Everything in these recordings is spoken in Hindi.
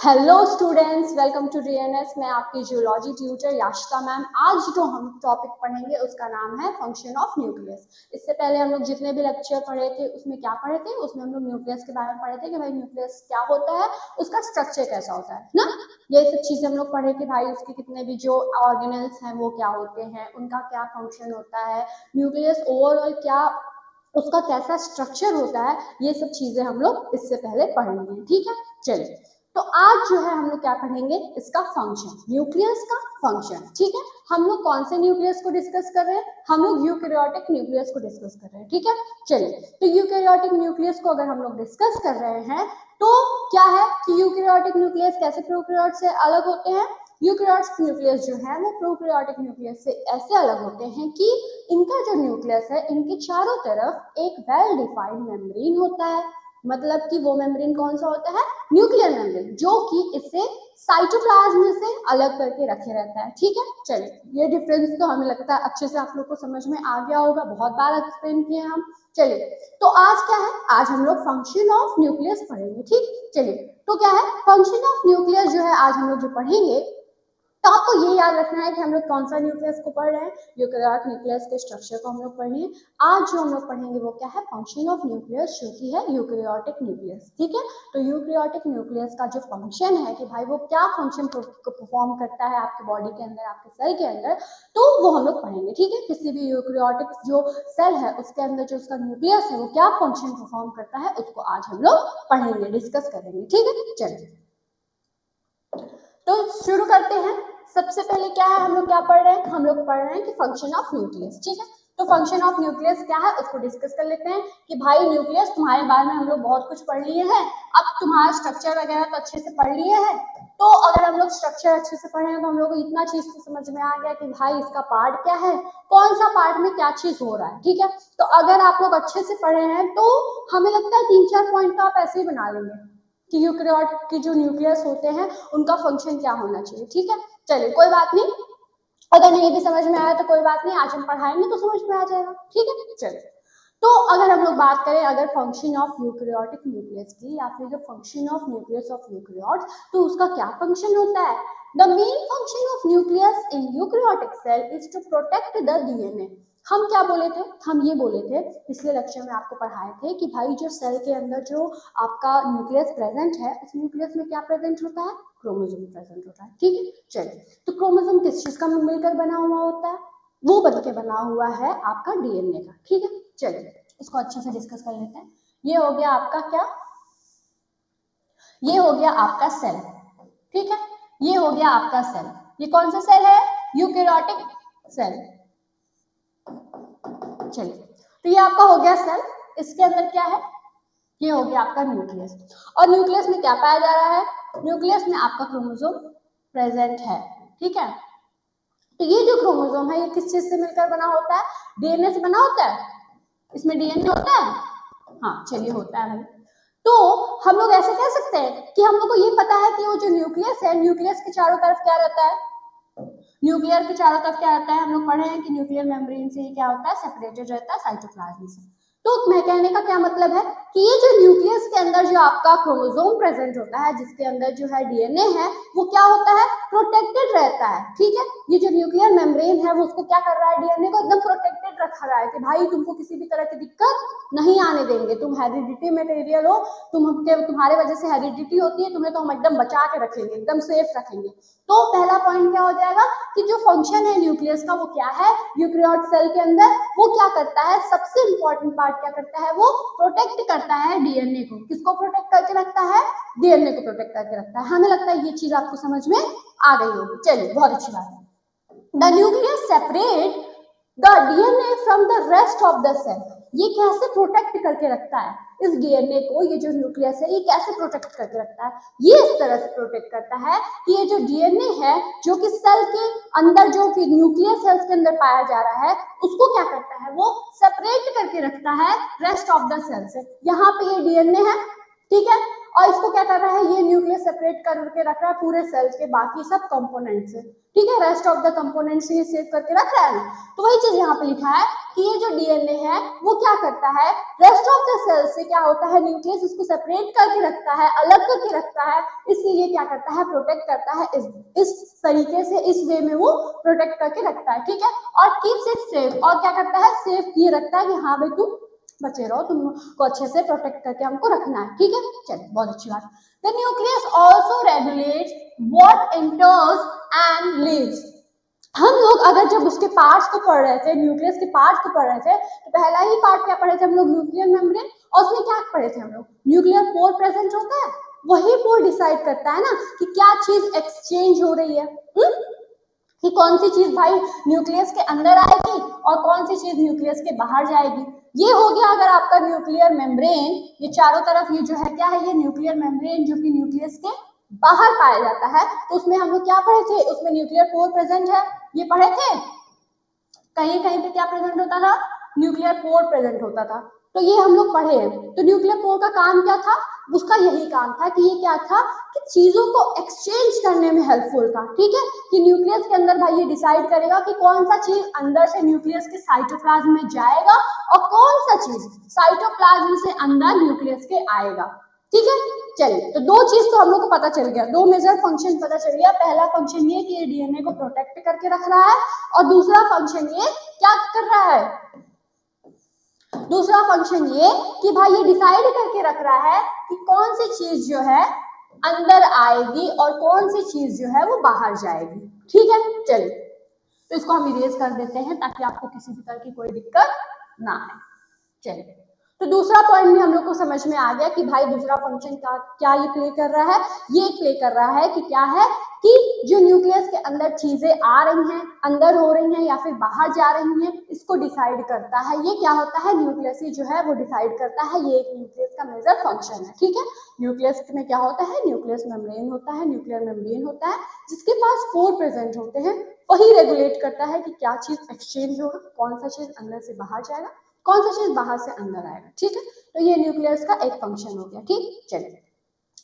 Hello students, welcome to DNS. मैं आपकी जियोलॉजी ट्यूटर याशिका मैम। आज जो हम टॉपिक पढ़ेंगे उसका नाम है फंक्शन ऑफ न्यूक्लियस। इससे पहले हम लोग जितने भी लेक्चर पढ़े थे उसमें क्या पढ़े थे, उसमें हम लोग न्यूक्लियस के बारे में पढ़े थे कि भाई न्यूक्लियस क्या होता है, उसका स्ट्रक्चर कैसा होता है ना। ये सब चीजें हम लोग पढ़े कि भाई उसके कितने भी जो ऑर्गेनल्स हैं वो क्या होते हैं, उनका क्या फंक्शन होता है, न्यूक्लियस ओवरऑल क्या उसका कैसा स्ट्रक्चर होता है, ये सब चीजें हम लोग इससे पहले पढ़ेंगे। ठीक है, चलिए। तो आज जो है हम लोग क्या पढ़ेंगे, इसका फंक्शन, न्यूक्लियस का फंक्शन। ठीक है, हम लोग कौन से न्यूक्लियस को डिस्कस कर रहे हैं, हम लोग यूकैरियोटिक न्यूक्लियस को डिस्कस कर रहे हैं। ठीक है, चलिए। तो यूकैरियोटिक न्यूक्लियस को अगर हम लोग डिस्कस कर रहे हैं तो क्या है कि यूकैरियोटिक न्यूक्लियस कैसे प्रोकैरियोट से अलग होते हैं। यूकैरियोटिक न्यूक्लियस जो है वो प्रोकैरियोटिक न्यूक्लियस से ऐसे अलग होते हैं कि इनका जो न्यूक्लियस है, इनके चारों तरफ एक वेल डिफाइंड मेम्ब्रेन होता है। मतलब कि वो मेम्ब्रेन कौन सा होता है, न्यूक्लियर मेम्ब्रेन, जो कि इसे साइटोप्लाज्म से अलग करके रखे रहता है। ठीक है, चलिए। ये डिफरेंस तो हमें लगता है अच्छे से आप लोग को समझ में आ गया होगा, बहुत बार एक्सप्लेन किए हम। चलिए, तो आज क्या है, आज हम लोग फंक्शन ऑफ न्यूक्लियस पढ़ेंगे। ठीक, चलिए। तो क्या है फंक्शन ऑफ न्यूक्लियस, जो है आज हम लोग जो पढ़ेंगे, तो आपको ये याद रखना है कि हम लोग कौन सा न्यूक्लियस को पढ़ रहे हैं, यूकैरियोटिक न्यूक्लियस के स्ट्रक्चर को हम लोग पढ़ रहे हैं। आज जो हम लोग पढ़ेंगे वो क्या है, फंक्शन ऑफ न्यूक्लियस, जो कि है यूकैरियोटिक न्यूक्लियस। ठीक है, तो यूकैरियोटिक न्यूक्लियस का जो फंक्शन है कि भाई वो क्या फंक्शन परफॉर्म करता है आपके बॉडी के अंदर, आपके सेल के अंदर, तो वो हम लोग पढ़ेंगे। ठीक है, किसी भी यूकैरियोटिक जो सेल है उसके अंदर जो उसका न्यूक्लियस है वो क्या फंक्शन परफॉर्म करता है, उसको आज हम लोग पढ़ेंगे, डिस्कस करेंगे। ठीक है, चलिए तो शुरू करते हैं। सबसे पहले क्या है, हम लोग क्या पढ़ रहे हैं, हम लोग पढ़ रहे हैं कि फंक्शन ऑफ न्यूक्लियस। ठीक है, तो फंक्शन ऑफ न्यूक्लियस क्या है उसको डिस्कस कर लेते हैं कि भाई न्यूक्लियस तुम्हारे बारे में हम लोग बहुत कुछ पढ़ लिए हैं, अब तुम्हारा स्ट्रक्चर वगैरह तो अच्छे से पढ़ लिए हैं। तो अगर हम लोग स्ट्रक्चर अच्छे से पढ़े हैं तो हम लोग को इतना चीज तो समझ में आ गया कि भाई इसका पार्ट क्या है, कौन सा पार्ट में क्या चीज हो रहा है। ठीक है, तो अगर आप लोग अच्छे से पढ़े हैं तो हमें लगता है 3-4 पॉइंट तो आप ऐसे ही बना लेंगे कि यूकैरियोट के जो न्यूक्लियस होते हैं उनका फंक्शन क्या होना चाहिए। ठीक है, चलिए, कोई बात नहीं, अगर नहीं भी समझ में आया तो कोई बात नहीं, आज हम पढ़ाएंगे तो समझ में आ जाएगा। ठीक है, चलिए। तो अगर हम लोग बात करें अगर फंक्शन ऑफ यूकैरियोटिक न्यूक्लियस की, या फिर जो function of nucleus of eukaryote, तो उसका क्या फंक्शन होता है। The main function of nucleus in eukaryotic cell is to protect the DNA. हम क्या बोले थे, हम ये बोले थे पिछले लेक्चर में आपको पढ़ाए थे कि भाई जो सेल के अंदर जो आपका न्यूक्लियस प्रेजेंट है, उस न्यूक्लियस में क्या प्रेजेंट होता है, क्रोमोसोम प्रेजेंट होता है। ठीक है, चलिए। तो क्रोमोसोम किस चीज का मिलकर बना हुआ होता है, वो बन के बना हुआ है आपका डीएनए का। ठीक है, चलिए इसको अच्छे से डिस्कस कर लेते हैं। ये हो गया आपका क्या, ये हो गया आपका सेल। ठीक है, ये हो गया आपका सेल। ये कौन सा सेल है, यूकैरियोटिक सेल। चलिए, तो ये आपका हो गया सेल। इसके अंदर क्या है, ये हो गया आपका न्यूक्लियस। और न्यूक्लियस में क्या पाया जा रहा है, न्यूक्लियस में आपका क्रोमोसोम प्रेजेंट है। ठीक है, तो ये जो क्रोमोसोम है ये किस चीज से मिलकर बना होता है, डीएनए से बना होता है। इसमें डीएनए होता है, हाँ चलिए होता है भाई। तो हम लोग ऐसे कह सकते हैं कि हम लोग को ये पता है कि वो जो न्यूक्लियस है, न्यूक्लियस के चारों तरफ क्या रहता है, न्यूक्लियर के चारों तरफ क्या रहता है, हम लोग पढ़े हैं कि न्यूक्लियर मेम्ब्रेन से क्या होता है, सेपरेटेड रहता है साइटोप्लाज्म से। तो मैं कहने का क्या मतलब है कि ये जो न्यूक्लियस के अंदर जो आपका क्रोमोसोम प्रेजेंट होता है, जिसके अंदर जो है डीएनए है, वो क्या होता है, प्रोटेक्टेड रहता है। ठीक है, ये जो न्यूक्लियर मेम्ब्रेन है वो उसको क्या कर रहा है, डीएनए को एकदम प्रोटेक्टेड रखा रहा है कि भाई तुमको किसी भी तरह की दिक्कत नहीं आने देंगे, तुम हेरिडिटी मटेरियल हो, तुम्हारे वजह से हेरिडिटी होती है, तुम्हें तो हम एकदम बचा के रखेंगे, एकदम सेफ रखेंगे। तो पहला पॉइंट क्या हो जाएगा कि जो फंक्शन है न्यूक्लियस का वो क्या है, यूकैरियोट सेल के अंदर वो क्या करता है, सबसे इंपॉर्टेंट पार्ट क्या करता है, वो प्रोटेक्ट करता है डीएनए को। किसको प्रोटेक्ट करके रखता है, डीएनए को प्रोटेक्ट करके रखता है। हमें लगता है ये चीज आपको समझ में आ गई होगी। चलिए, बहुत अच्छी बात है। The nucleus separate the DNA from the rest of the cell. ये कैसे प्रोटेक्ट करके रखता है इस डीएनए को, ये जो न्यूक्लियस है ये कैसे प्रोटेक्ट करके रखता है, ये इस तरह से प्रोटेक्ट करता है कि ये जो डीएनए है जो कि सेल के अंदर जो कि न्यूक्लियस सेल्स के अंदर पाया जा रहा है, उसको क्या करता है, वो सेपरेट करके रखता है रेस्ट ऑफ द सेल से। यहाँ पे ये डीएनए है, ठीक है, और इसको क्या कर रहा है, ये न्यूक्लियस सेपरेट करके रख रहा है पूरे सेल के बाकी सब कंपोनेंट से, ठीक है, रेस्ट ऑफ द कंपोनेंट्स ये सेव करके रख रहा है ना। तो वही चीज यहाँ पे लिखा है कि ये जो डीएनए है वो क्या करता है, रेस्ट ऑफ द सेल से क्या होता है, न्यूक्लियस इसको सेपरेट करके रखता है, अलग करके रखता है, इसलिए ये क्या करता है, प्रोटेक्ट करता है, इस तरीके से, इस वे में वो प्रोटेक्ट करके रखता है, ठीक है। और कीप्स इट सेफ, और क्या करता है, सेफ किए रखता है कि हाँ भाई तुम बचे रहो, तुमको अच्छे से प्रोटेक्ट करके हमको रखना है, ठीक है। चलिए बहुत अच्छी बात। The nucleus also regulates what enters and leaves. हम लोग अगर जब उसके पार्ट्स को पढ़ रहे थे, न्यूक्लियस के पार्ट्स को पढ़ रहे थे, तो पहला ही पार्ट क्या पढ़े थे हम लोग, न्यूक्लियर मेम्ब्रेन, और उसमें क्या पढ़े थे हम लोग, न्यूक्लियर पोर प्रेजेंट होता है, वही पोर डिसाइड करता है ना कि क्या चीज एक्सचेंज हो रही है, कि कौन सी चीज भाई न्यूक्लियस के अंदर आएगी और कौन सी चीज न्यूक्लियस के बाहर जाएगी। ये हो गया अगर आपका न्यूक्लियर मेम्ब्रेन, ये चारों तरफ ये जो है क्या है, ये न्यूक्लियर मेम्ब्रेन जो कि न्यूक्लियस के बाहर पाया जाता है। तो उसमें हम लोग क्या पढ़े थे, उसमें न्यूक्लियर पोर प्रेजेंट है, ये पढ़े थे। कहीं कहीं पे क्या प्रेजेंट होता था, न्यूक्लियर पोर प्रेजेंट होता था, तो ये हम लोग पढ़े हैं। तो न्यूक्लियर पोर का काम क्या था, उसका यही काम था कि ये क्या था कि चीजों को एक्सचेंज करने में हेल्पफुल था, ठीक है, कि न्यूक्लियस के अंदर भाई ये डिसाइड करेगा कि कौन सा चीज अंदर से न्यूक्लियस के साइटोप्लाज्म में जाएगा और कौन सा चीज साइटोप्लाज्म से अंदर न्यूक्लियस के आएगा, ठीक है। चलिए, तो दो चीज तो हम लोग को पता चल गया, दो मेजर फंक्शन पता चल गया। पहला फंक्शन ये कि ये डीएनए को प्रोटेक्ट करके रख रहा है, और दूसरा फंक्शन ये क्या कर रहा है, दूसरा फंक्शन ये कि भाई ये डिसाइड करके रख रहा है कि कौन सी चीज जो है अंदर आएगी और कौन सी चीज जो है वो बाहर जाएगी, ठीक है। चलिए, तो इसको हम इरेज कर देते हैं ताकि आपको किसी भी तरह की कोई दिक्कत ना आए। चलिए, तो दूसरा पॉइंट भी हम लोग को समझ में आ गया कि भाई दूसरा फंक्शन का क्या ये प्ले कर रहा है, ये प्ले कर रहा है कि क्या है कि जो न्यूक्लियस के अंदर चीजें आ रही हैं, अंदर हो रही हैं या फिर बाहर जा रही हैं, इसको डिसाइड करता है। ये क्या होता है, न्यूक्लियस ही जो है वो डिसाइड करता है, ये एक न्यूक्लियस का मेजर फंक्शन है, ठीक है। न्यूक्लियस में क्या होता है, न्यूक्लियस मेम्ब्रेन होता है, न्यूक्लियर मेम्ब्रेन होता है जिसके पास पोर प्रेजेंट होते हैं, वही रेगुलेट करता है कि क्या चीज एक्सचेंज होगा, कौन सा चीज अंदर से बाहर जाएगा, कौन सा चीज बाहर से अंदर आएगा, ठीक है। तो ये न्यूक्लियस का एक फंक्शन हो गया, ठीक। चलिए,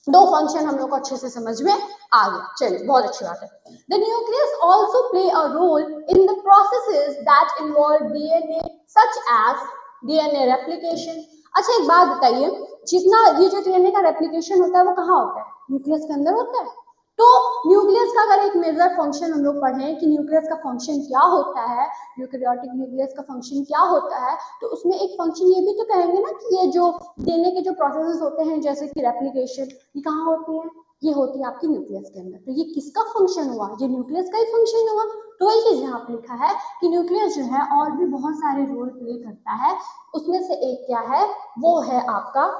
दो फंक्शन हम लोग को अच्छे से समझ में आ गया, चलिए बहुत अच्छी बात है। The nucleus also play a role in the processes that involve DNA such as DNA replication. अच्छा एक बात बताइए, जितना ये जो डीएनए का रेप्लिकेशन होता है वो कहाँ होता है, न्यूक्लियस के अंदर होता है। तो न्यूक्लियस का अगर एक मेजर फंक्शन हम लोग पढ़ें कि न्यूक्लियस का फंक्शन क्या होता है, यूकेरियोटिक न्यूक्लियस का फंक्शन क्या होता है, तो उसमें एक फंक्शन ये भी तो कहेंगे ना कि ये जो डीएनए के जो प्रोसेसेस होते हैं जैसे कि रेप्लिकेशन, ये कहाँ होती है, ये होती है आपकी न्यूक्लियस के अंदर। तो ये किसका फंक्शन हुआ, ये न्यूक्लियस का ही फंक्शन हुआ। तो वही चीज यहाँ पे लिखा है कि न्यूक्लियस जो है और भी बहुत सारे रोल प्ले करता है, उसमें से एक क्या है, वो है आपका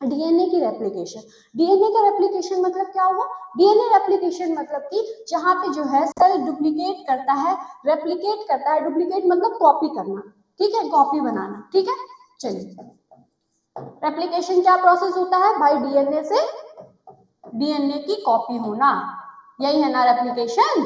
डीएनए की रेप्लिकेशन। डीएनए का रेप्लिकेशन मतलब क्या हुआ, डीएनए रेप्लिकेशन मतलब कि जहां पे जो है सेल डुप्लीकेट करता है, रेप्लिकेट करता है, डुप्लीकेट मतलब कॉपी करना, ठीक है, कॉपी बनाना, ठीक है। चलिए, रेप्लिकेशन क्या प्रोसेस होता है भाई, डीएनए से डीएनए की कॉपी होना, यही है ना रेप्लिकेशन।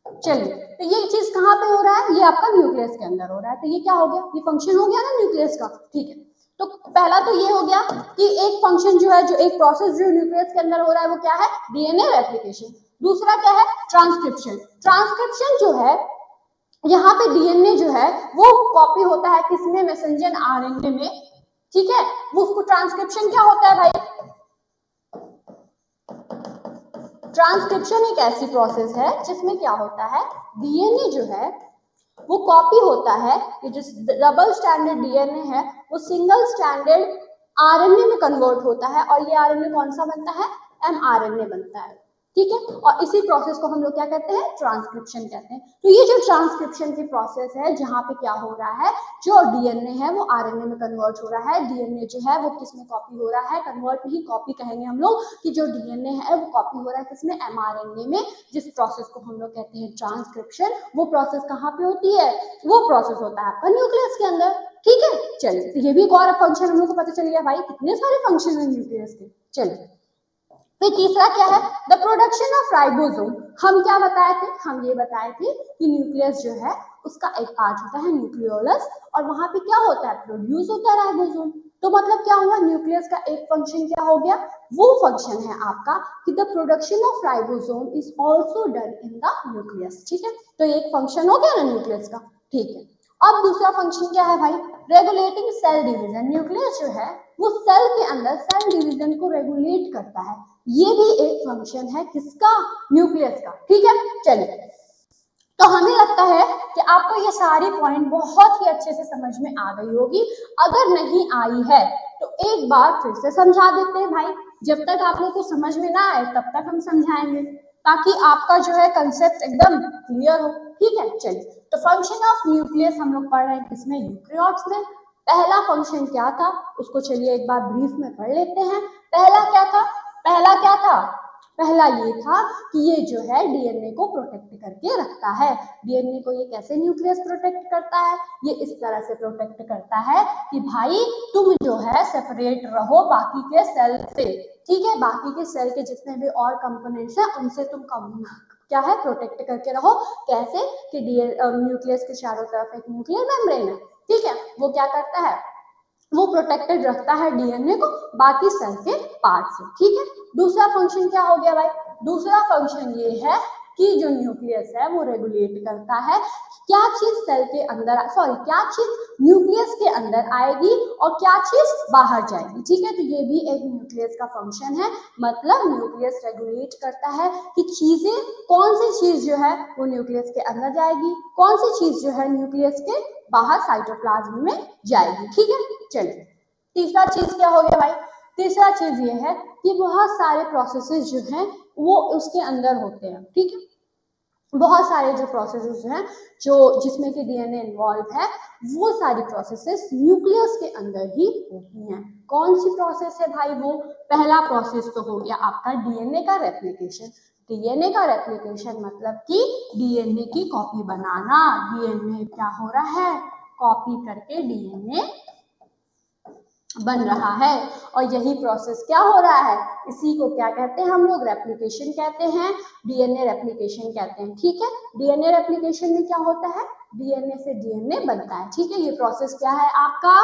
चलिए, तो ये चीज कहाँ पे हो रहा है, ये आपका न्यूक्लियस के अंदर हो रहा है। तो ये क्या हो गया, ये फंक्शन हो गया ना न्यूक्लियस का, ठीक है। तो पहला तो ये हो गया कि एक फंक्शन जो है, जो एक प्रोसेस जो न्यूक्लियस के अंदर हो रहा है वो क्या है, डीएनए रेप्लिकेशन। दूसरा क्या है, ट्रांसक्रिप्शन। ट्रांसक्रिप्शन जो है, यहाँ पे डीएनए जो है वो कॉपी होता है किसमें, मैसेंजर आरएनए में, ठीक है। वो उसको ट्रांसक्रिप्शन क्या होता है भाई, ट्रांसक्रिप्शन एक ऐसी प्रोसेस है जिसमें क्या होता है, डीएनए जो है वो कॉपी होता है, ये जो डबल स्टैंडर्ड डीएनए है वो सिंगल स्टैंडर्ड आरएनए में कन्वर्ट होता है, और ये आरएनए कौन सा बनता है, एमआरएनए बनता है, ठीक है। और इसी प्रोसेस को हम लोग क्या कहते हैं, ट्रांसक्रिप्शन कहते हैं। तो ये जो ट्रांसक्रिप्शन की प्रोसेस है, जहाँ पे क्या हो रहा है, जो डीएनए है वो आरएनए में कन्वर्ट हो रहा है, डीएनए जो है वो किसमें कॉपी हो रहा है, कन्वर्ट नहीं कॉपी कहेंगे हम लोग, कि जो डीएनए है वो कॉपी हो रहा है किसमें, एमआरएनए में, जिस प्रोसेस को हम लोग कहते हैं ट्रांसक्रिप्शन। वो प्रोसेस कहाँ पे होती है, वो प्रोसेस होता है आपका न्यूक्लियस के अंदर, ठीक है। चलिए, तो ये भी एक और फंक्शन हम लोग को पता चल गया भाई, कितने सारे फंक्शन है न्यूक्लियस के। चलिए, फिर तीसरा क्या है, द प्रोडक्शन ऑफ राइबोसोम। हम क्या बताए थे, हम ये बताए थे कि न्यूक्लियस जो है उसका एक पार्ट होता है न्यूक्लियोलस, और वहां पे क्या होता है, प्रोड्यूस होता है राइबोसोम। तो मतलब क्या हुआ, न्यूक्लियस का एक फंक्शन क्या हो गया, वो फंक्शन है आपका कि the production of ribosome is also done in the nucleus. ठीक है, तो एक फंक्शन हो गया ना न्यूक्लियस का। ठीक है, अब दूसरा फंक्शन क्या है भाई, रेगुलेटिंग सेल डिवीजन। न्यूक्लियस जो है वो सेल के अंदर सेल डिवीजन को रेगुलेट करता है, ये भी एक फंक्शन है किसका, न्यूक्लियस का। ठीक है, चलिए, तो हमें लगता है कि आपको ये सारी पॉइंट बहुत ही अच्छे से समझ में आ गई होगी। अगर नहीं आई है तो एक बार फिर से समझा देते हैं भाई, जब तक आप लोग को समझ में ना आए तब तक हम समझाएंगे, ताकि आपका जो है कंसेप्ट एकदम क्लियर हो। ठीक है, चलिए, तो फंक्शन ऑफ न्यूक्लियस हम लोग पढ़ रहे हैं किसमें, यूकेरियोट्स में। पहला फंक्शन क्या था उसको चलिए एक बार ब्रीफ में पढ़ लेते हैं। पहला क्या था, पहला क्या था, पहला ये था कि ये जो है डीएनए को प्रोटेक्ट करके रखता है। डीएनए को ये कैसे न्यूक्लियस प्रोटेक्ट करता है, ये इस तरह से प्रोटेक्ट करता है कि भाई तुम जो है सेपरेट रहो बाकी के सेल से। ठीक है, बाकी के सेल के जितने भी और कंपोनेंट्स हैं उनसे तुम कम क्या है, प्रोटेक्ट करके रहो। कैसे कि न्यूक्लियस के चारों तरफ एक न्यूक्लियर मेम्ब्रेन है। ठीक है, वो क्या करता है, वो प्रोटेक्टेड रखता है डीएनए को बाकी सेल के पार्ट से। ठीक है, दूसरा फंक्शन क्या हो गया भाई, दूसरा फंक्शन ये है कि जो न्यूक्लियस है वो रेगुलेट करता है क्या चीज सेल के अंदर, सॉरी क्या चीज न्यूक्लियस के अंदर आएगी और क्या चीज बाहर जाएगी। ठीक है, तो ये भी एक न्यूक्लियस का फंक्शन है, मतलब न्यूक्लियस रेगुलेट करता है कि चीजें, कौन सी चीज जो है वो न्यूक्लियस के अंदर जाएगी, कौन सी चीज जो है न्यूक्लियस के बाहर साइटोप्लाज्म में जाएगी। ठीक है, चलिए, तीसरा चीज क्या हो गया भाई, तीसरा चीज ये है कि बहुत सारे प्रोसेसेस जो हैं वो उसके अंदर होते हैं। ठीक है, बहुत सारे जो प्रोसेसेस हैं जो जिसमें कि डीएनए इन्वॉल्व है, वो सारी प्रोसेसेस न्यूक्लियस के अंदर ही होती हैं। कौन सी प्रोसेस है भाई, वो पहला प्रोसेस तो हो गया आपका डीएनए का रेप्लिकेशन। डीएनए का रेप्लिकेशन मतलब कि डीएनए की कॉपी बनाना। डीएनए क्या हो रहा है, कॉपी करके डीएनए बन रहा है, और यही प्रोसेस क्या हो रहा है, इसी को क्या कहते हैं हम लोग, रेप्लिकेशन कहते हैं, डीएनए रेप्लिकेशन कहते हैं। ठीक है, डीएनए रेप्लिकेशन में क्या होता है, डीएनए से डीएनए बनता है। ठीक है, ये प्रोसेस क्या है आपका,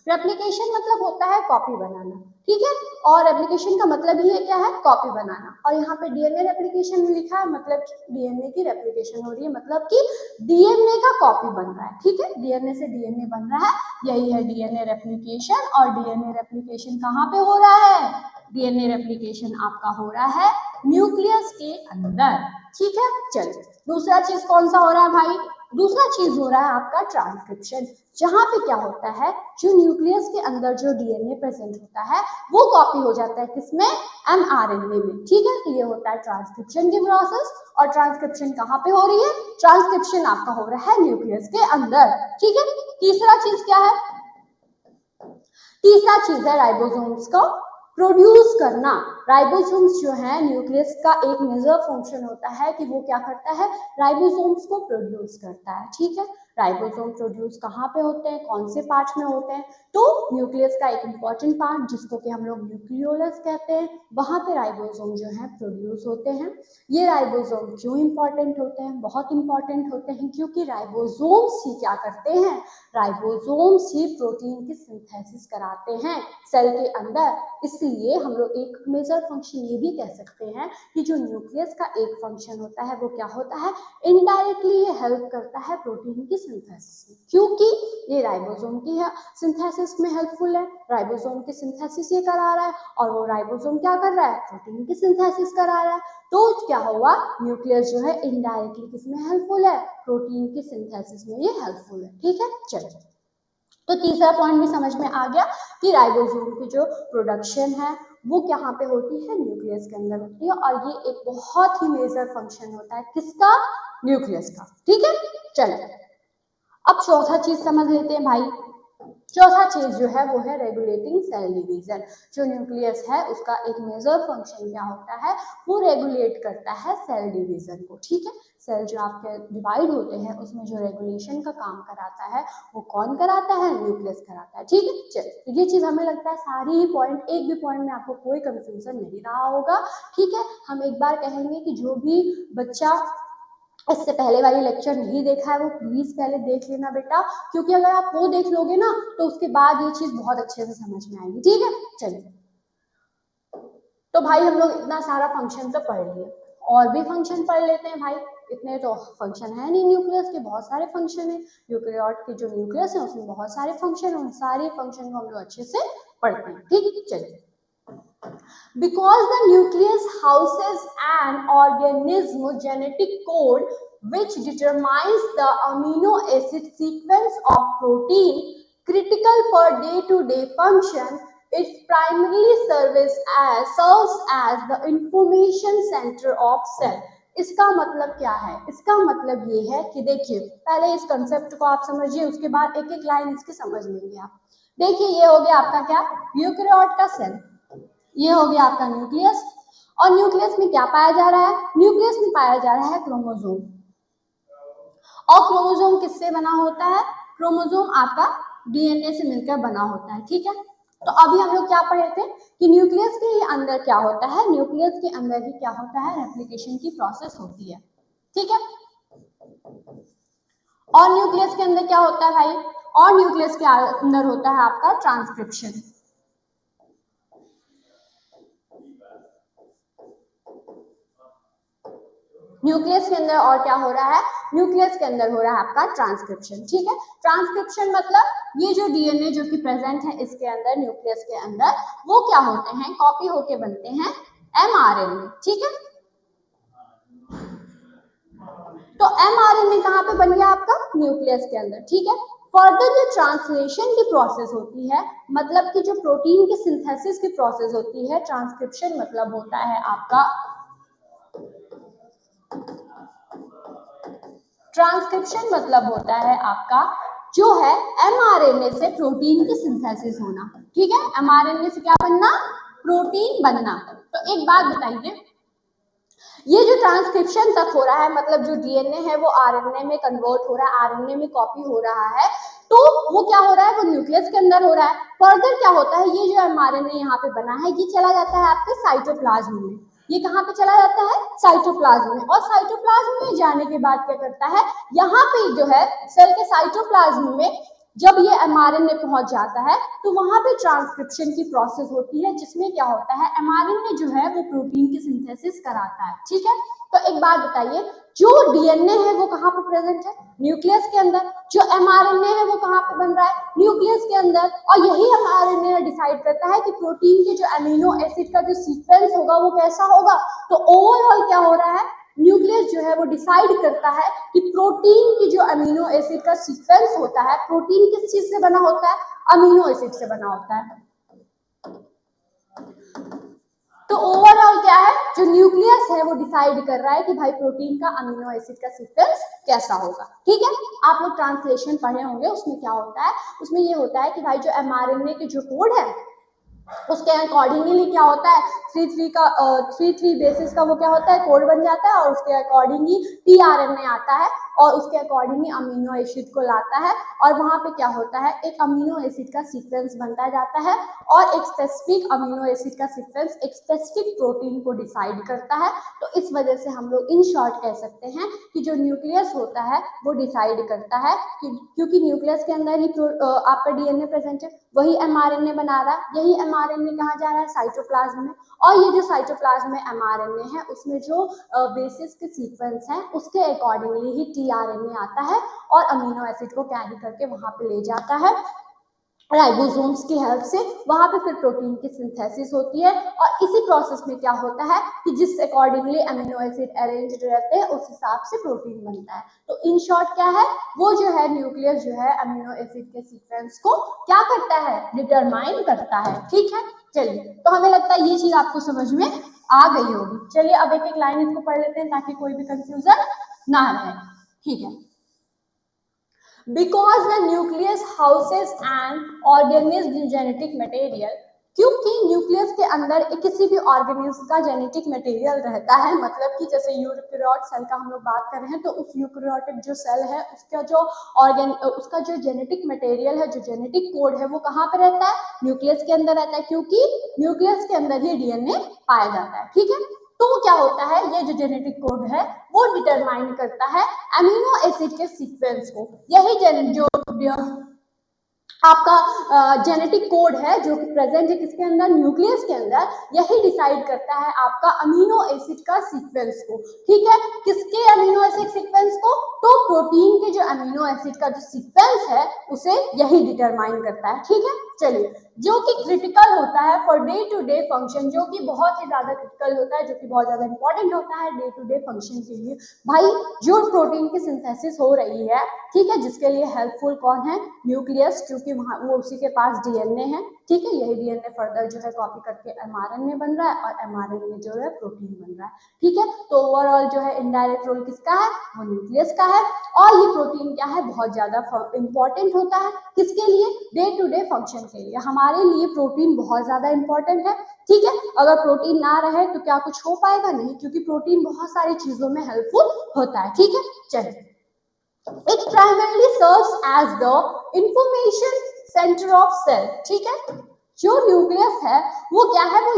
रेप्लिकेशन मतलब होता है कॉपी बनाना। ठीक है, और रेप्लिकेशन का मतलब ही है क्या है, कॉपी बनाना। और यहाँ पे डीएनए रेप्लिकेशन में लिखा है मतलब डीएनए की रेप्लिकेशन हो रही है, मतलब कि डीएनए का कॉपी बन रहा है। ठीक है, डीएनए से डीएनए बन रहा है, यही है डीएनए रेप्लिकेशन। और डीएनए रेप्लिकेशन कहाँ पे हो रहा है, डीएनए रेप्लिकेशन आपका हो रहा है न्यूक्लियस के अंदर। ठीक है, चलिए, दूसरा चीज कौन सा हो रहा है भाई, दूसरा चीज हो रहा है आपका ट्रांसक्रिप्शन, जहां पे क्या होता है, जो न्यूक्लियस के अंदर जो डीएनए प्रेजेंट होता है वो कॉपी हो जाता है किसमें, एमआरएनए में। ठीक है, तो ये होता है ट्रांसक्रिप्शन की प्रोसेस। और ट्रांसक्रिप्शन कहाँ पे हो रही है, ट्रांसक्रिप्शन आपका हो रहा है न्यूक्लियस के अंदर। ठीक है, तीसरा चीज क्या है, तीसरा चीज है राइबोसोम्स को प्रोड्यूस करना। राइबोसोम्स जो है न्यूक्लियस का एक मेजर फंक्शन होता है कि वो क्या करता है, राइबोसोम्स को प्रोड्यूस करता है। ठीक है, राइबोसोम प्रोड्यूस कहाँ पे होते हैं, कौन से पार्ट में होते हैं, तो न्यूक्लियस का एक इंपॉर्टेंट पार्ट जिसको कि हम लोग न्यूक्लियोलस कहते हैं, वहां पे राइबोसोम जो है प्रोड्यूस होते हैं। ये राइबोसोम क्यों इंपॉर्टेंट होते हैं, बहुत इंपॉर्टेंट होते हैं क्योंकि राइबोसोम्स ही क्या करते हैं, राइबोसोम्स ही प्रोटीन की सिंथेसिस कराते हैं सेल के अंदर। इसलिए हम लोग एक मेजर फंक्शन ये भी कह सकते हैं कि जो न्यूक्लियस का एक फंक्शन होता है वो क्या होता है, इनडायरेक्टली ये हेल्प करता है प्रोटीन की सिंथेसिस में, क्योंकि ये राइबोसोम की सिंथेसिस में हेल्पफुल है। राइबोसोम की सिंथेसिस ये करा रहा है और वो राइबोसोम क्या कर रहा है, प्रोटीन की सिंथेसिस करा रहा है। तो क्या हुआ, न्यूक्लियस जो है इनडायरेक्टली किसमें हेल्पफुल है, प्रोटीन की सिंथेसिस में ये हेल्पफुल है। ठीक है, चलिए, तो तीसरा पॉइंट भी समझ में आ गया कि राइबोसोम की जो प्रोडक्शन है वो कहाँ पे होती है, न्यूक्लियस के अंदर होती है, और ये एक बहुत ही मेजर फंक्शन होता है किसका, न्यूक्लियस का। ठीक है, चलिए, अब चौथा चीज समझ लेते हैं भाई। चौथा चीज जो है वो है रेगुलेटिंग सेल डिवीजन। जो न्यूक्लियस है उसका एक मेजर फंक्शन क्या होता है, वो रेगुलेट करता है सेल डिवीजन को। ठीक है, सेल जो आपके डिवाइड होते हैं उसमें जो रेगुलेशन का काम कराता है वो कौन कराता है, न्यूक्लियस कराता है। ठीक है, चलिए, ये चीज हमें लगता है सारी ही पॉइंट, एक भी पॉइंट में आपको कोई कंफ्यूजन नहीं रहा होगा। ठीक है, हम एक बार कहेंगे कि जो भी बच्चा इससे पहले वाली लेक्चर नहीं देखा है वो प्लीज पहले देख लेना बेटा, क्योंकि अगर आप वो देख लोगे ना तो उसके बाद ये चीज बहुत अच्छे से समझ में आएगी। ठीक है, चलिए। तो भाई हम लोग इतना सारा फंक्शन तो पढ़ लिए, और भी फंक्शन पढ़ लेते हैं भाई। इतने तो फंक्शन है नहीं न्यूक्लियस के, बहुत सारे फंक्शन है। यूकेरियोट के जो न्यूक्लियस है उसमें बहुत सारे फंक्शन है, उन सारे फंक्शन को हम लोग अच्छे से पढ़ते हैं। ठीक, चलिए। Because the nucleus houses an organism genetic code which determines the amino acid sequence of protein critical for day-to-day function, it primarily serves as the information center of cell. इसका मतलब क्या है? इसका मतलब ये है कि देखिए, पहले इस कंसेप्ट को आप समझिए, उसके बाद एक एक लाइन इसकी समझ लेंगे आप। देखिए, ये हो गया आपका क्या, यूकेरियोट का सेल, ये हो गया आपका न्यूक्लियस। और न्यूक्लियस में क्या पाया जा रहा है? न्यूक्लियस में पाया जा रहा है क्रोमोसोम। और क्रोमोसोम किससे बना होता है? क्रोमोसोम आपका डीएनए से मिलकर बना होता है। ठीक है, तो अभी हम लोग क्या पढ़े थे कि न्यूक्लियस के अंदर क्या होता है, न्यूक्लियस के अंदर ही क्या होता है, रेप्लिकेशन की प्रोसेस होती है। ठीक है, और न्यूक्लियस के अंदर क्या होता है भाई? और न्यूक्लियस के अंदर होता है आपका ट्रांसक्रिप्शन। न्यूक्लियस के अंदर और क्या हो रहा है? न्यूक्लियस के अंदर हो रहा है आपका ट्रांसक्रिप्शन। ठीक है, ट्रांसक्रिप्शन मतलब ये जो डीएनए जो कि प्रेजेंट है इसके अंदर, न्यूक्लियस के अंदर, वो क्या होते हैं, कॉपी होके बनते हैं एमआरएनए। ठीक है, तो एमआरएनए कहाँ पे बन गया आपका? न्यूक्लियस के अंदर। ठीक है, फर्दर जो ट्रांसलेशन की प्रोसेस होती है, मतलब कि जो प्रोटीन की सिंथेसिस की प्रोसेस होती है, ट्रांसक्रिप्शन मतलब होता है आपका, ट्रांसक्रिप्शन मतलब होता है आपका जो है एमआरएनए से प्रोटीन की सिंथेसिस होना। ठीक है, एमआरएनए से क्या बनना? प्रोटीन बनना। तो एक बात बताइए, ये जो ट्रांसक्रिप्शन तक हो रहा है, मतलब जो डीएनए है वो आरएनए में कन्वर्ट हो रहा है, आरएनए में कॉपी हो रहा है, तो वो क्या हो रहा है? वो न्यूक्लियस के अंदर हो रहा है। फर्दर क्या होता है, ये जो एमआरएनए यहाँ पे बना है ये चला जाता है आपके साइटोप्लाज्म में। ये कहाँ पे चला जाता है? साइटोप्लाज्म में। और साइटोप्लाज्म में जाने के बाद क्या करता है, यहाँ पे जो है सेल के साइटोप्लाज्म में जब ये एमआरएनए पहुंच जाता है तो वहां पे ट्रांसक्रिप्शन की प्रोसेस होती है, जिसमें क्या होता है, एमआरएनए जो है वो प्रोटीन की सिंथेसिस कराता है। ठीक है, तो एक बात बताइए, जो डीएनए है वो कहाँ पे प्रेजेंट है? न्यूक्लियस के अंदर। जो एमआरएनए है वो कहाँ पे बन रहा है? न्यूक्लियस के अंदर। और यही एमआरएनए डिसाइड करता है कि प्रोटीन के जो अमीनो एसिड का जो सीक्वेंस होगा वो कैसा होगा। तो ओवरऑल क्या हो रहा है, न्यूक्लियस जो है वो डिसाइड करता है कि प्रोटीन की जो अमीनो एसिड का सीक्वेंस होता है, प्रोटीन किस चीज से बना होता है? अमीनो एसिड से बना होता है। तो ओवरऑल क्या है, जो न्यूक्लियस है वो डिसाइड कर रहा है कि भाई प्रोटीन का अमीनो एसिड का सीक्वेंस कैसा होगा। ठीक है, आप लोग ट्रांसलेशन पढ़े होंगे, उसमें क्या होता है, उसमें ये होता है कि भाई जो एमआरएनए के जो कोड है उसके अकॉर्डिंगली क्या होता है, 3 बेसिस का वो क्या होता है, कोड बन जाता है, और उसके अकॉर्डिंगली टीआरएनए आता है और उसके अकॉर्डिंगली अमीनो एसिड को लाता है, और वहां पे क्या होता है, एक अमीनो एसिड का सीक्वेंस बनता जाता है, और एक स्पेसिफिक अमीनो एसिड का सीक्वेंस एक स्पेसिफिक प्रोटीन को डिसाइड करता है। तो इस वजह से हम लोग इन शॉर्ट कह सकते हैं कि जो न्यूक्लियस होता है वो डिसाइड करता है, क्योंकि न्यूक्लियस के अंदर ही आपका डीएनए प्रेजेंट है, वही एमआरएनए बना रहा है, यही एमआरएनए कहाँ जा रहा है, साइटोप्लाज्म में। और ये जो साइटोप्लाज्म में एमआरएनए है उसमें जो बेसिस के सीक्वेंस है उसके अकॉर्डिंगली ही टीआरएनए आता है और अमीनो एसिड को कैरी करके वहां पे ले जाता है राइबोसोम्स की हेल्प से, वहां पे फिर प्रोटीन की सिंथेसिस होती है। और इसी प्रोसेस में क्या होता है कि जिस अकॉर्डिंगली अमीनो एसिड अरेंज्ड रहते हैं उस हिसाब से प्रोटीन बनता है। तो इन शॉर्ट क्या है, वो जो है न्यूक्लियस जो है अमीनो एसिड के सीक्वेंस को क्या करता है, डिटरमाइन करता है। ठीक है, चलिए, तो हमें लगता है ये चीज आपको समझ में आ गई होगी। चलिए अब एक एक लाइन इसको पढ़ लेते हैं ताकि कोई भी कंफ्यूजन ना रहे। ठीक है, because the nucleus houses an organism genetic material, क्योंकि न्यूक्लियस के अंदर किसी भी ऑर्गेनिज्म का जेनेटिक मटेरियल रहता है, मतलब कि जैसे यूकेरियोट सेल का हम लोग बात कर रहे हैं तो उस यूकेरियोटिक जो सेल है उसका जो जेनेटिक मटेरियल है, जो जेनेटिक कोड है वो कहाँ पे रहता है, न्यूक्लियस के अंदर रहता है, क्योंकि न्यूक्लियस के अंदर ही डीएनए पाया जाता है। ठीक है, तो क्या होता है, ये जो जेनेटिक कोड है वो डिटरमाइन करता है अमीनो एसिड के सीक्वेंस को। यही जो आपका जेनेटिक कोड है जो कि प्रेजेंट है किसके अंदर, न्यूक्लियस के अंदर, यही डिसाइड करता है आपका अमीनो एसिड का सीक्वेंस को। ठीक है, किसके अमीनो एसिड सीक्वेंस को, तो प्रोटीन के जो अमीनो एसिड का जो सीक्वेंस है उसे यही डिटरमाइन करता है। ठीक है, चलिए, जो कि क्रिटिकल होता है for day to day function, जो कि बहुत ही ज्यादा क्रिटिकल होता है, जो कि बहुत ज्यादा इंपॉर्टेंट होता है डे टू डे फंक्शन के लिए। भाई जो प्रोटीन की सिंथेसिस हो रही है, ठीक है, जिसके लिए हेल्पफुल कौन है, न्यूक्लियस, क्योंकि वहां वो उसी के पास डीएनए है। ठीक है, यही डीएनए फर्दर जो है कॉपी करके एमआरएनए बन रहा है और एमआरएनए जो है प्रोटीन बन रहा है। ठीक है, तो ओवरऑल जो है इनडायरेक्ट रोल किसका है, वो न्यूक्लियस का है। और ये प्रोटीन क्या है, बहुत ज्यादा इंपॉर्टेंट होता है किसके लिए, डे टू डे फंक्शन के लिए। हमारे लिए प्रोटीन बहुत ज्यादा इंपॉर्टेंट है। ठीक है, अगर प्रोटीन ना रहे तो क्या कुछ हो पाएगा, नहीं, क्योंकि प्रोटीन बहुत सारी चीजों में हेल्पफुल होता है। ठीक है, चलिए, it primarily serves as the information center of cell। ठीक है, जो न्यूक्लियस है वो क्या है, वो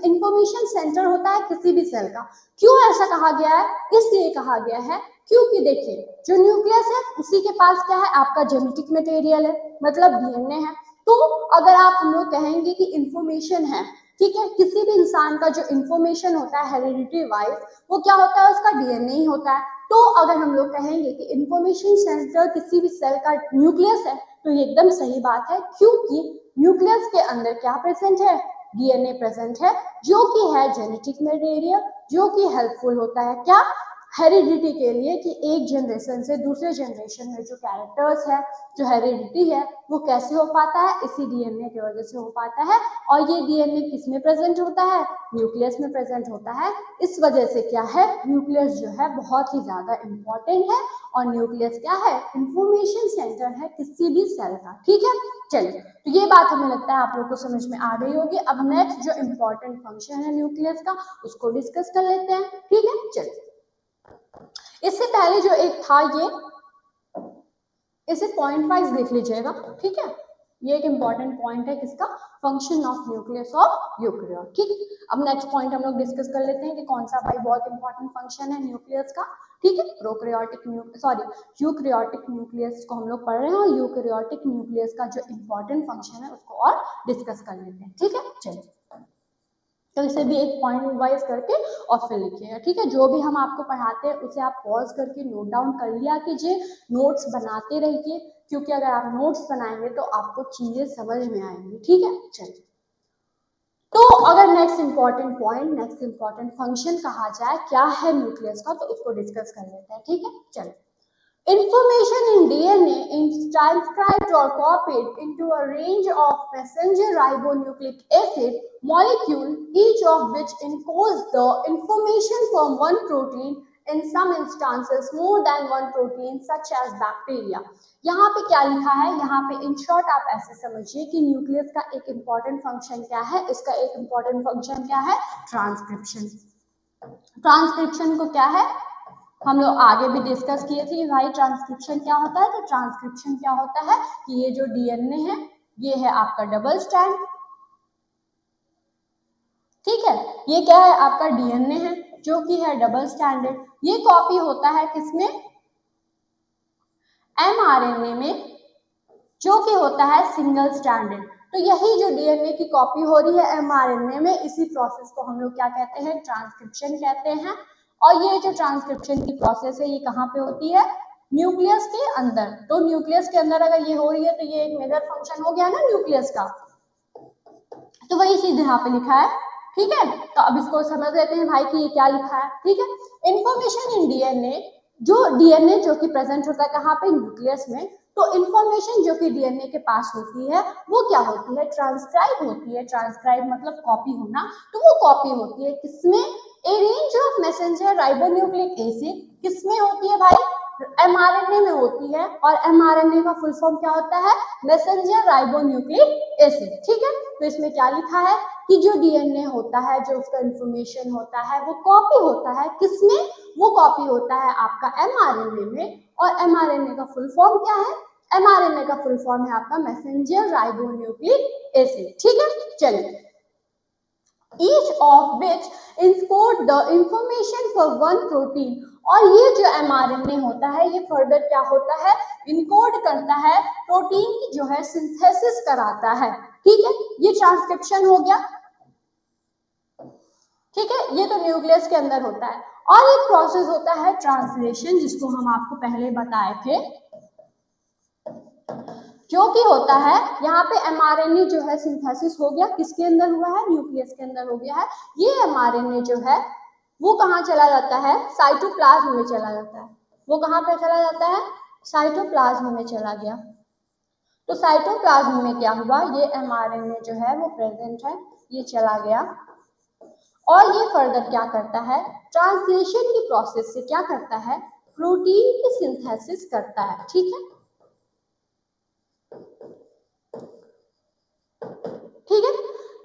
इंफॉर्मेशन सेंटर होता है किसी भी सेल का। क्यों ऐसा कहा गया है, इसलिए कहा गया है क्योंकि देखिए जो न्यूक्लियस है उसी के पास क्या है, आपका जेनेटिक मटेरियल है, मतलब डीएनए है। तो अगर आप हम लोग कहेंगे कि इंफॉर्मेशन है, ठीक है, किसी भी इंसान का जो इंफॉर्मेशन होता है हेरिडिटी वाइज, वो क्या होता है, उसका डीएनए ही होता है। तो अगर हम लोग कहेंगे कि इंफॉर्मेशन सेंटर किसी भी सेल का न्यूक्लियस है, तो ये एकदम सही बात है, क्योंकि न्यूक्लियस के अंदर क्या प्रेजेंट है, डीएनए प्रेजेंट है, जो कि है जेनेटिक मटेरियल, जो कि हेल्पफुल होता है क्या, हेरिडिटी के लिए, कि एक जनरेशन से दूसरे जनरेशन में जो कैरेक्टर्स है, जो हेरिडिटी है, वो कैसे हो पाता है, इसी डीएनए की वजह से हो पाता है। और ये डीएनए किस में प्रेजेंट होता है, न्यूक्लियस में प्रेजेंट होता है। इस वजह से क्या है, न्यूक्लियस जो है बहुत ही ज्यादा इंपॉर्टेंट है। और न्यूक्लियस क्या है, इंफॉर्मेशन सेंटर है किसी भी सेल का। ठीक है, चलिए, तो ये बात हमें लगता है आप लोग को समझ में आ गई होगी। अब नेक्स्ट जो इंपॉर्टेंट फंक्शन है न्यूक्लियस का, उसको डिस्कस कर लेते हैं। ठीक है, चलिए, इससे पहले जो एक था ये, इसे पॉइंट वाइज देख लीजिएगा। ठीक है, ये एक इंपॉर्टेंट पॉइंट है किसका, function of nucleus of eukaryote. ठीक है, अब नेक्स्ट पॉइंट हम लोग डिस्कस कर लेते हैं कि कौन सा भाई बहुत इंपॉर्टेंट फंक्शन है न्यूक्लियस का। ठीक है, यूकेरियोटिक न्यूक्लियस को हम लोग पढ़ रहे हैं, और यूकेरियोटिक न्यूक्लियस का जो इंपॉर्टेंट फंक्शन है उसको और डिस्कस कर लेते हैं। ठीक है, चलिए, तो इसे भी एक पॉइंट वाइज करके और फिर लिखिएगा। ठीक है, जो भी हम आपको पढ़ाते हैं उसे आप पॉज करके नोट डाउन कर लिया कीजिए, नोट्स बनाते रहिए, क्योंकि अगर आप नोट्स बनाएंगे तो आपको चीजें समझ में आएंगी। ठीक है, चलिए, तो अगर next important point, next important function कहा जाए क्या है न्यूक्लियस का, तो उसको डिस्कस कर लेते हैं। ठीक है, चलिए, information in DNA is transcribed or copied into a range of messenger ribonucleic acid molecule, each of which encodes the information from one protein, in some instances more than one protein, such as bacteria। यहाँ पे क्या लिखा है, यहाँ पे इन शॉर्ट आप ऐसे समझिए कि न्यूक्लियस का एक इंपॉर्टेंट फंक्शन क्या है, इसका एक इंपॉर्टेंट फंक्शन क्या है, ट्रांसक्रिप्शन। ट्रांसक्रिप्शन को क्या है, हम लोग आगे भी डिस्कस किए थे कि भाई ट्रांसक्रिप्शन क्या होता है। तो ट्रांसक्रिप्शन क्या होता है कि ये जो डीएनए है, ये है आपका डबल स्ट्रैंड। ठीक है, ये क्या है, आपका डीएनए है जो कि है डबल स्टैंडर्ड। ये कॉपी होता है किसमें, एमआरएनए में, जो कि होता है सिंगल स्टैंडर्ड। तो यही जो डीएनए की कॉपी हो रही है एमआरएनए में, इसी प्रोसेस को हम लोग क्या कहते हैं, ट्रांसक्रिप्शन कहते हैं। और ये जो ट्रांसक्रिप्शन की प्रोसेस है, ये कहाँ पे होती है, न्यूक्लियस के अंदर। तो न्यूक्लियस के अंदर अगर ये हो रही है तो ये एक मेजर फंक्शन हो गया ना न्यूक्लियस का, तो वही चीज यहाँ पे लिखा है। ठीक है, तो अब इसको समझ लेते हैं भाई कि ये क्या लिखा है। ठीक है, इंफॉर्मेशन इन डीएनए, जो डीएनए जो कि प्रेजेंट होता है कहाँ पे, न्यूक्लियस में। तो इंफॉर्मेशन जो कि डीएनए के पास होती है वो क्या होती है, ट्रांसक्राइब होती है। ट्रांसक्राइब मतलब कॉपी होना, तो वो कॉपी होती है किसमें, ए range of messenger ribonucleic acid. किसमें होती है भाई, एमआरएनए में होती है। और एमआरएनए का फुल फॉर्म क्या होता है, मैसेंजर राइबोन्यूक्लिक एसिड। ठीक है, तो इसमें क्या लिखा है कि जो डीएनए होता है, जो उसका इंफॉर्मेशन होता है, वो कॉपी होता है किसमें, वो कॉपी होता है आपका एमआरएनए में। और एमआरएनए का फुल फॉर्म क्या है, एमआरएनए का फुल फॉर्म है आपका मैसेंजर राइबोन्यूक्लिक एसिड। ठीक है, चलिए, each of which encode the information for one protein। और ये जो mRNA होता है ये फर्दर क्या होता है, इनकोड करता है, प्रोटीन की जो है सिंथेसिस कराता है। ठीक है, ये ट्रांसक्रिप्शन हो गया। ठीक है, ये तो न्यूक्लियस के अंदर होता है। और एक प्रोसेस होता है ट्रांसलेशन, जिसको हम आपको पहले बताए थे, जो कि होता है यहाँ पे mRNA जो है सिंथेसिस हो गया, किसके अंदर हुआ है, न्यूक्लियस के अंदर हो गया है। ये mRNA जो है वो कहाँ चला जाता है, साइटोप्लाज्म में चला जाता है। वो कहाँ पे चला जाता है, साइटोप्लाज्म में चला गया। तो साइटोप्लाज्म में क्या हुआ, ये mRNA जो है वो प्रेजेंट है, ये चला गया और ये फर्दर क्या करता है, ट्रांसलेशन की प्रोसेस से क्या करता है, प्रोटीन की सिंथेसिस करता है। ठीक है, ठीक है।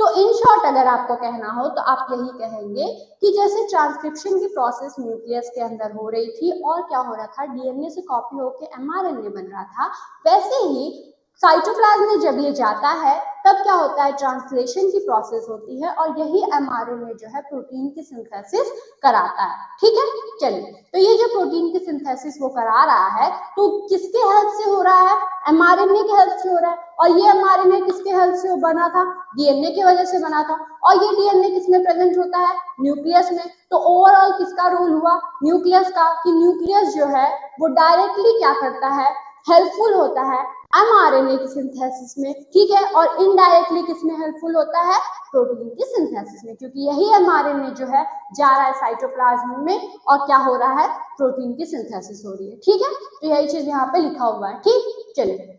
तो इन शॉर्ट अगर आपको कहना हो तो आप यही कहेंगे कि जैसे ट्रांसक्रिप्शन की प्रोसेस न्यूक्लियस के अंदर हो रही थी और क्या हो रहा था, डीएनए से कॉपी होकर एमआरएनए बन रहा था, वैसे ही साइटोप्लाज्म में जब ये जाता है तब क्या होता है, ट्रांसलेशन की प्रोसेस होती है और यही एमआरएनए जो है प्रोटीन की सिंथेसिस कराता है। ठीक है, चलिए, तो ये जो प्रोटीन की सिंथेसिस वो करा रहा है तो किसके हेल्प से हो रहा है, एमआरएनए के हेल्प से हो रहा है। और ये एमआरएनए किसके हेल्प से बना था, डीएनए की वजह से बना था। और ये डीएनए किसमें प्रेजेंट होता है, न्यूक्लियस में। तो ओवरऑल किसका रोल हुआ, न्यूक्लियस का, कि न्यूक्लियस जो है वो डायरेक्टली क्या करता है, हेल्पफुल होता है एमआरएनए की सिंथेसिस में। ठीक है, और इनडायरेक्टली किसमें हेल्पफुल होता है, प्रोटीन की सिंथेसिस में, क्योंकि यही एमआरएनए जो है जा रहा है साइटोप्लाज्म में और क्या हो रहा है, प्रोटीन की सिंथेसिस हो रही है। ठीक है, तो यही चीज यहाँ पे लिखा हुआ है। ठीक, चलिए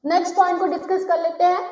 नेक्स्ट पॉइंट को डिस्कस कर लेते हैं।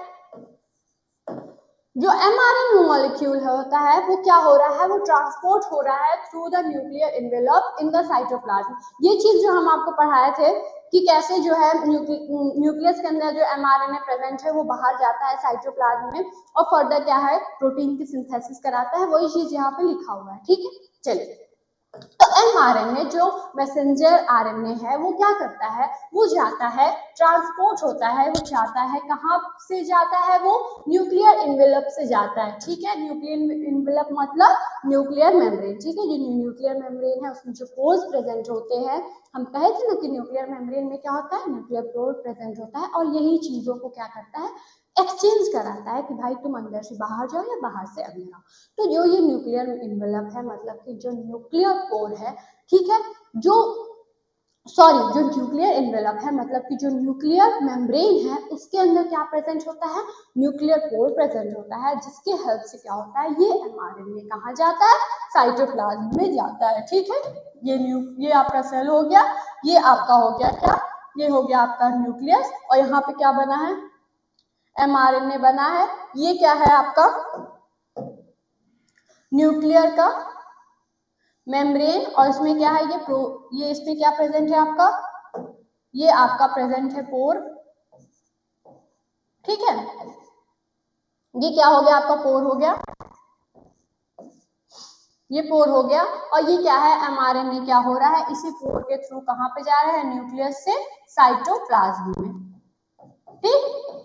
जो एमआरएनए मॉलिक्यूल होता है वो क्या हो रहा है, वो ट्रांसपोर्ट हो रहा है through the nuclear envelope in the cytoplasm. ये चीज जो हम आपको पढ़ाए थे कि कैसे जो है न्यूक्लियस के अंदर जो एमआरएनए प्रेजेंट है वो बाहर जाता है साइटोप्लाज्म में और फर्दर क्या है, प्रोटीन की सिंथेसिस कराता है, वही चीज यहाँ पे लिखा हुआ है। ठीक है, चलिए, तो एमआरएनए जो मैसेंजर आरएनए है वो क्या करता है, वो जाता है, ट्रांसपोर्ट होता है, वो जाता है, कहाँ से जाता है, वो न्यूक्लियर एनवेलप से जाता है। ठीक है, न्यूक्लियर एनवेलप मतलब न्यूक्लियर मेम्ब्रेन। ठीक है, जो न्यूक्लियर मेम्ब्रेन है उसमें जो पोर्स प्रेजेंट होते हैं, हम कहे थे ना कि न्यूक्लियर मेम्ब्रेन में क्या होता है, न्यूक्लियर पोर प्रेजेंट होता है और यही चीजों को क्या करता है, एक्सचेंज कराता है कि भाई तुम अंदर से बाहर जाओ या बाहर से अंदर आओ। तो जो ये न्यूक्लियर एनवेलप है, मतलब कि जो न्यूक्लियर कोर है, ठीक है, जो न्यूक्लियर एनवेलप है, मतलब कि जो न्यूक्लियर मेम्ब्रेन है उसके अंदर क्या प्रेजेंट होता है, न्यूक्लियर कोर प्रेजेंट होता है, जिसके हेल्प से क्या होता है, ये एमआरएनए कहाँ जाता है, साइटोप्लाज्म में जाता है। ठीक है, ये आपका सेल हो गया, ये आपका हो गया क्या, ये हो गया आपका न्यूक्लियस और यहाँ पे क्या बना है, एमआरएनए बना है। ये क्या है आपका न्यूक्लियर का मेम्ब्रेन और इसमें क्या है, ये इसमें क्या प्रेजेंट है आपका, ये आपका प्रेजेंट है पोर। ठीक है, ये क्या हो गया आपका, पोर हो गया, ये पोर हो गया। और ये क्या है, एमआरएनए क्या हो रहा है, इसी पोर के थ्रू कहां पे जा रहा है, न्यूक्लियस से साइटोप्लाज्म में। ठीक,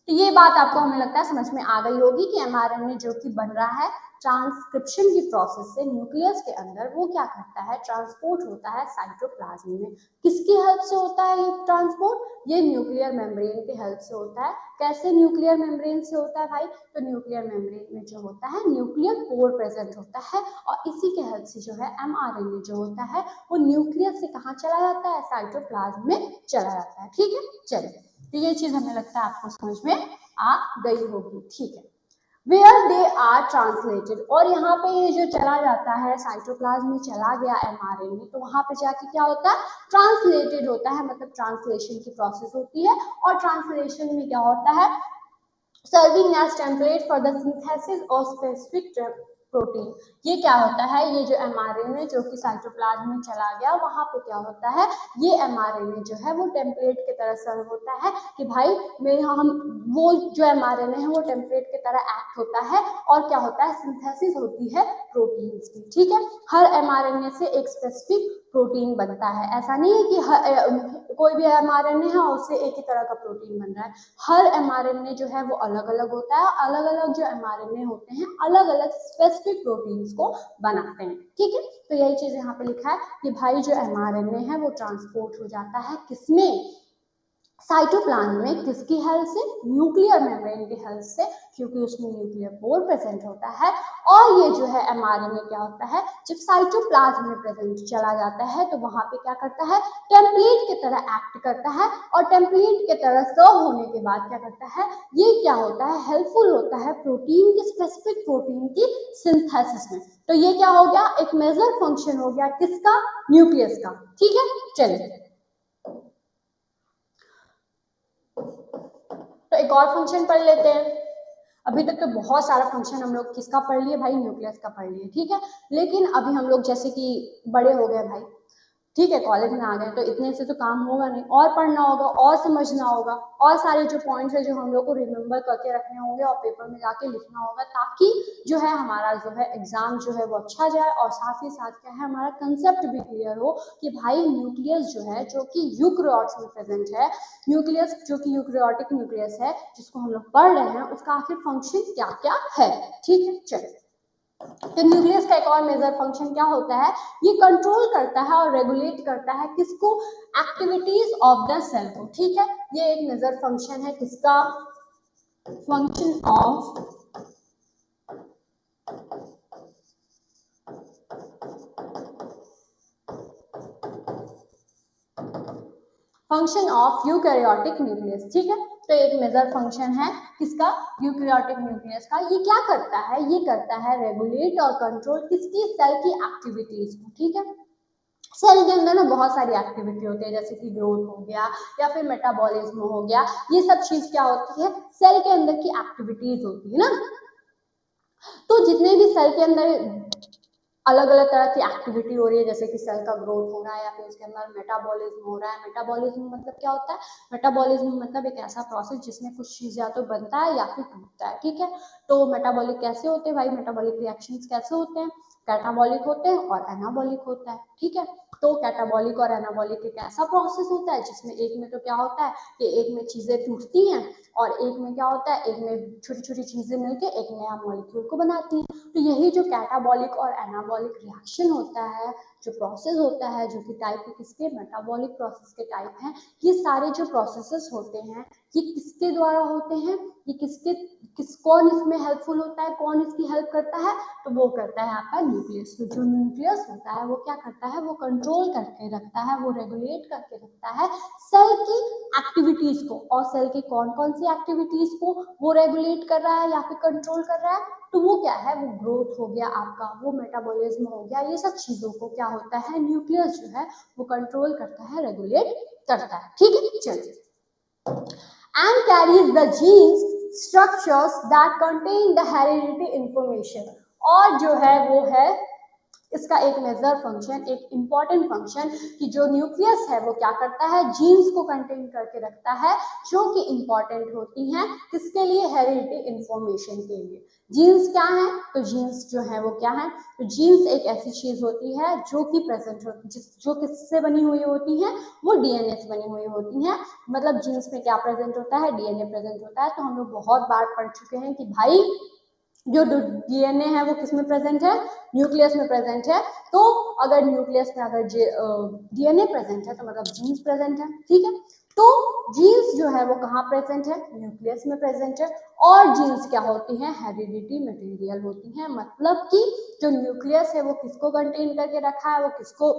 तो ये बात आपको हमें लगता है समझ में आ गई होगी कि एमआरएनए जो कि बन रहा है ट्रांसक्रिप्शन की प्रोसेस से न्यूक्लियस के अंदर, वो क्या करता है, ट्रांसपोर्ट होता है साइटोप्लाज्म में। किसकी हेल्प से होता है ये ट्रांसपोर्ट, ये न्यूक्लियर मेम्ब्रेन के हेल्प से होता है। कैसे न्यूक्लियर मेम्ब्रेन से होता है भाई, तो न्यूक्लियर मेम्ब्रेन में जो होता है न्यूक्लियर कोर प्रेजेंट होता है और इसी के हेल्प से जो है एमआरएनए जो होता है वो न्यूक्लियस से कहाँ चला जाता है, साइटोप्लाज्म में चला जाता है। ठीक है, चलिए, तो ये चीज हमें लगता है आपको समझ में आ गई होगी। ठीक है, वेयर दे आर ट्रांसलेटेड, और यहाँ पे ये जो चला जाता है साइटोप्लाज्म में चला गया एमआरएनए, तो वहां पे जाके क्या होता है, ट्रांसलेटेड होता है, मतलब ट्रांसलेशन की प्रोसेस होती है। और ट्रांसलेशन में क्या होता है, serving as template for the synthesis of specific protein. ये क्या होता है, ये जो mRNA जो कि साइटोप्लाज्म में चला गया, वहां पे क्या होता है, ये mRNA जो है वो टेम्पलेट की तरह सर्व होता है कि भाई मेरे हम वो जो mRNA है वो टेम्पलेट की तरह एक्ट होता है और क्या होता है, सिंथेसिस होती है प्रोटीन्स की। ठीक है, हर mRNA से एक स्पेसिफिक प्रोटीन बनता है। ऐसा नहीं है कि कोई भी mRNA है और उससे एक ही तरह का प्रोटीन बन रहा है। हर mRNA जो है वो अलग अलग होता है, अलग अलग जो mRNA होते हैं अलग अलग स्पेसिफिक प्रोटीन्स को बनाते हैं। ठीक है, तो यही चीज यहाँ पे लिखा है कि भाई जो mRNA है वो ट्रांसपोर्ट हो जाता है किसमें, साइटोप्लाज्म में, किसकी हेल्प से, न्यूक्लियर मेम्ब्रेन की हेल्प से, क्योंकि उसमें न्यूक्लियर पोर प्रेजेंट होता है। और ये जो है mRNA क्या होता है, जब साइटोप्लाज्म में प्रेजेंट चला जाता है तो वहां पे क्या करता है, टेम्पलेट की तरह एक्ट करता है और टेम्पलेट की तरह सर्व होने के बाद क्या करता है, ये क्या होता है, हेल्पफुल होता है प्रोटीन की, स्पेसिफिक प्रोटीन की सिंथेसिस में। तो ये क्या हो गया, एक मेजर फंक्शन हो गया किसका, न्यूक्लियस का। ठीक है, चलिए तो एक और फंक्शन पढ़ लेते हैं। अभी तक तो बहुत सारा फंक्शन हम लोग किसका पढ़ लिए भाई, न्यूक्लियस का पढ़ लिए। ठीक है, लेकिन अभी हम लोग जैसे कि बड़े हो गए भाई, ठीक है, कॉलेज में आ गए, तो इतने से तो काम होगा नहीं, और पढ़ना होगा और समझना होगा और सारे जो पॉइंट्स है जो हम लोग को रिमेम्बर करके रखने होंगे और पेपर में जाके लिखना होगा, ताकि जो है हमारा जो है एग्जाम जो है वो अच्छा जाए और साथ ही साथ क्या है हमारा कंसेप्ट भी क्लियर हो कि भाई न्यूक्लियस जो है जो कि यूकेरियोट्स में प्रेजेंट है, न्यूक्लियस जो कि यूकेरियोटिक न्यूक्लियस है जिसको हम लोग पढ़ रहे हैं, उसका आखिर फंक्शन क्या क्या है। ठीक है, चलिए तो न्यूक्लियस का एक और मेजर फंक्शन क्या होता है, ये कंट्रोल करता है और रेगुलेट करता है किसको, एक्टिविटीज ऑफ द सेल को। ठीक है, ये एक मेजर फंक्शन है किसका, फंक्शन ऑफ यूकेरियोटिक न्यूक्लियस। ठीक है, तो एक मेजर फंक्शन है किसका, यूकेरियोटिक न्यूक्लियस का। ये क्या करता है, ये करता है रेगुलेट और कंट्रोल किसकी, सेल की एक्टिविटीज को। ठीक है, सेल के अंदर ना बहुत सारी एक्टिविटी होती है, जैसे कि ग्रोथ हो गया या फिर मेटाबॉलिज्म हो गया, ये सब चीज क्या होती है, सेल के अंदर की एक्टिविटीज होती है ना। तो जितने भी सेल के अंदर अलग अलग तरह की एक्टिविटी हो रही है, जैसे कि सेल का ग्रोथ हो रहा है या फिर उसके अंदर मेटाबॉलिज्म हो रहा है। मेटाबॉलिज्म मतलब क्या होता है, मेटाबॉलिज्म मतलब एक ऐसा प्रोसेस जिसमें कुछ चीज या तो बनता है या फिर टूटता है। ठीक है, तो मेटाबॉलिक कैसे होते हैं भाई, मेटाबॉलिक रिएक्शंस कैसे होते हैं, कैटाबॉलिक होते हैं और एनाबॉलिक होता है। ठीक है, तो कैटाबॉलिक और एनाबॉलिक एक ऐसा प्रोसेस होता है जिसमें एक में तो क्या होता है कि एक में चीजें टूटती हैं और एक में क्या होता है, एक में छोटी छोटी चीजें मिलकर एक नया मॉलिक्यूल को बनाती हैं। तो यही जो कैटाबॉलिक और एनाबॉलिक रिएक्शन होता है, जो प्रोसेस होता है, जो कि टाइप के किसके, मेटाबॉलिक प्रोसेस के टाइप हैं, ये सारे जो प्रोसेसेस होते हैं ये किसके द्वारा होते हैं, ये कौन इसमें हेल्पफुल होता है, कौन इसकी हेल्प करता है, तो वो करता है आपका न्यूक्लियस। तो जो न्यूक्लियस होता है वो क्या करता है, वो कंट्रोल करके रखता है, वो रेगुलेट करके रखता है सेल की एक्टिविटीज को। और सेल की कौन कौन सी एक्टिविटीज को वो रेगुलेट कर रहा है या फिर कंट्रोल कर रहा है, तो वो क्या है, वो ग्रोथ हो गया आपका, वो मेटाबॉलिज्म हो गया, ये सब चीजों को क्या होता है, न्यूक्लियस जो है वो कंट्रोल करता है, रेगुलेट करता है। ठीक है, चलिए, and carries the genes structures that contain the hereditary information। और जो है वो है इसका एक मेजर फंक्शन, एक इंपॉर्टेंट फंक्शन कि जो न्यूक्लियस है वो क्या करता है, जीन्स को कंटेन करके रखता है जो कि इंपॉर्टेंट होती हैं किसके लिए, हेरिडिटी इंफॉर्मेशन के लिए। जीन्स क्या है, तो जीन्स जो है वो क्या है, तो जीन्स एक ऐसी चीज होती है जो कि प्रेजेंट होती, जो किससे बनी हुई होती है, वो डीएनए से बनी हुई होती है। मतलब जीन्स में क्या प्रेजेंट होता है, डीएनए प्रेजेंट होता है। तो हम लोग बहुत बार पढ़ चुके हैं कि भाई जो डीएनए है वो किस में प्रेजेंट है, न्यूक्लियस में प्रेजेंट है। तो अगर न्यूक्लियस में अगर डीएनए प्रेजेंट है तो मतलब जीन्स प्रेजेंट है। ठीक है, तो जीन्स जो है वो कहाँ प्रेजेंट है, न्यूक्लियस में प्रेजेंट है। और जीन्स क्या होती हैं, हेरिडिटी मटेरियल होती हैं। मतलब कि जो न्यूक्लियस है वो किसको कंटेन करके रखा है, वो किसको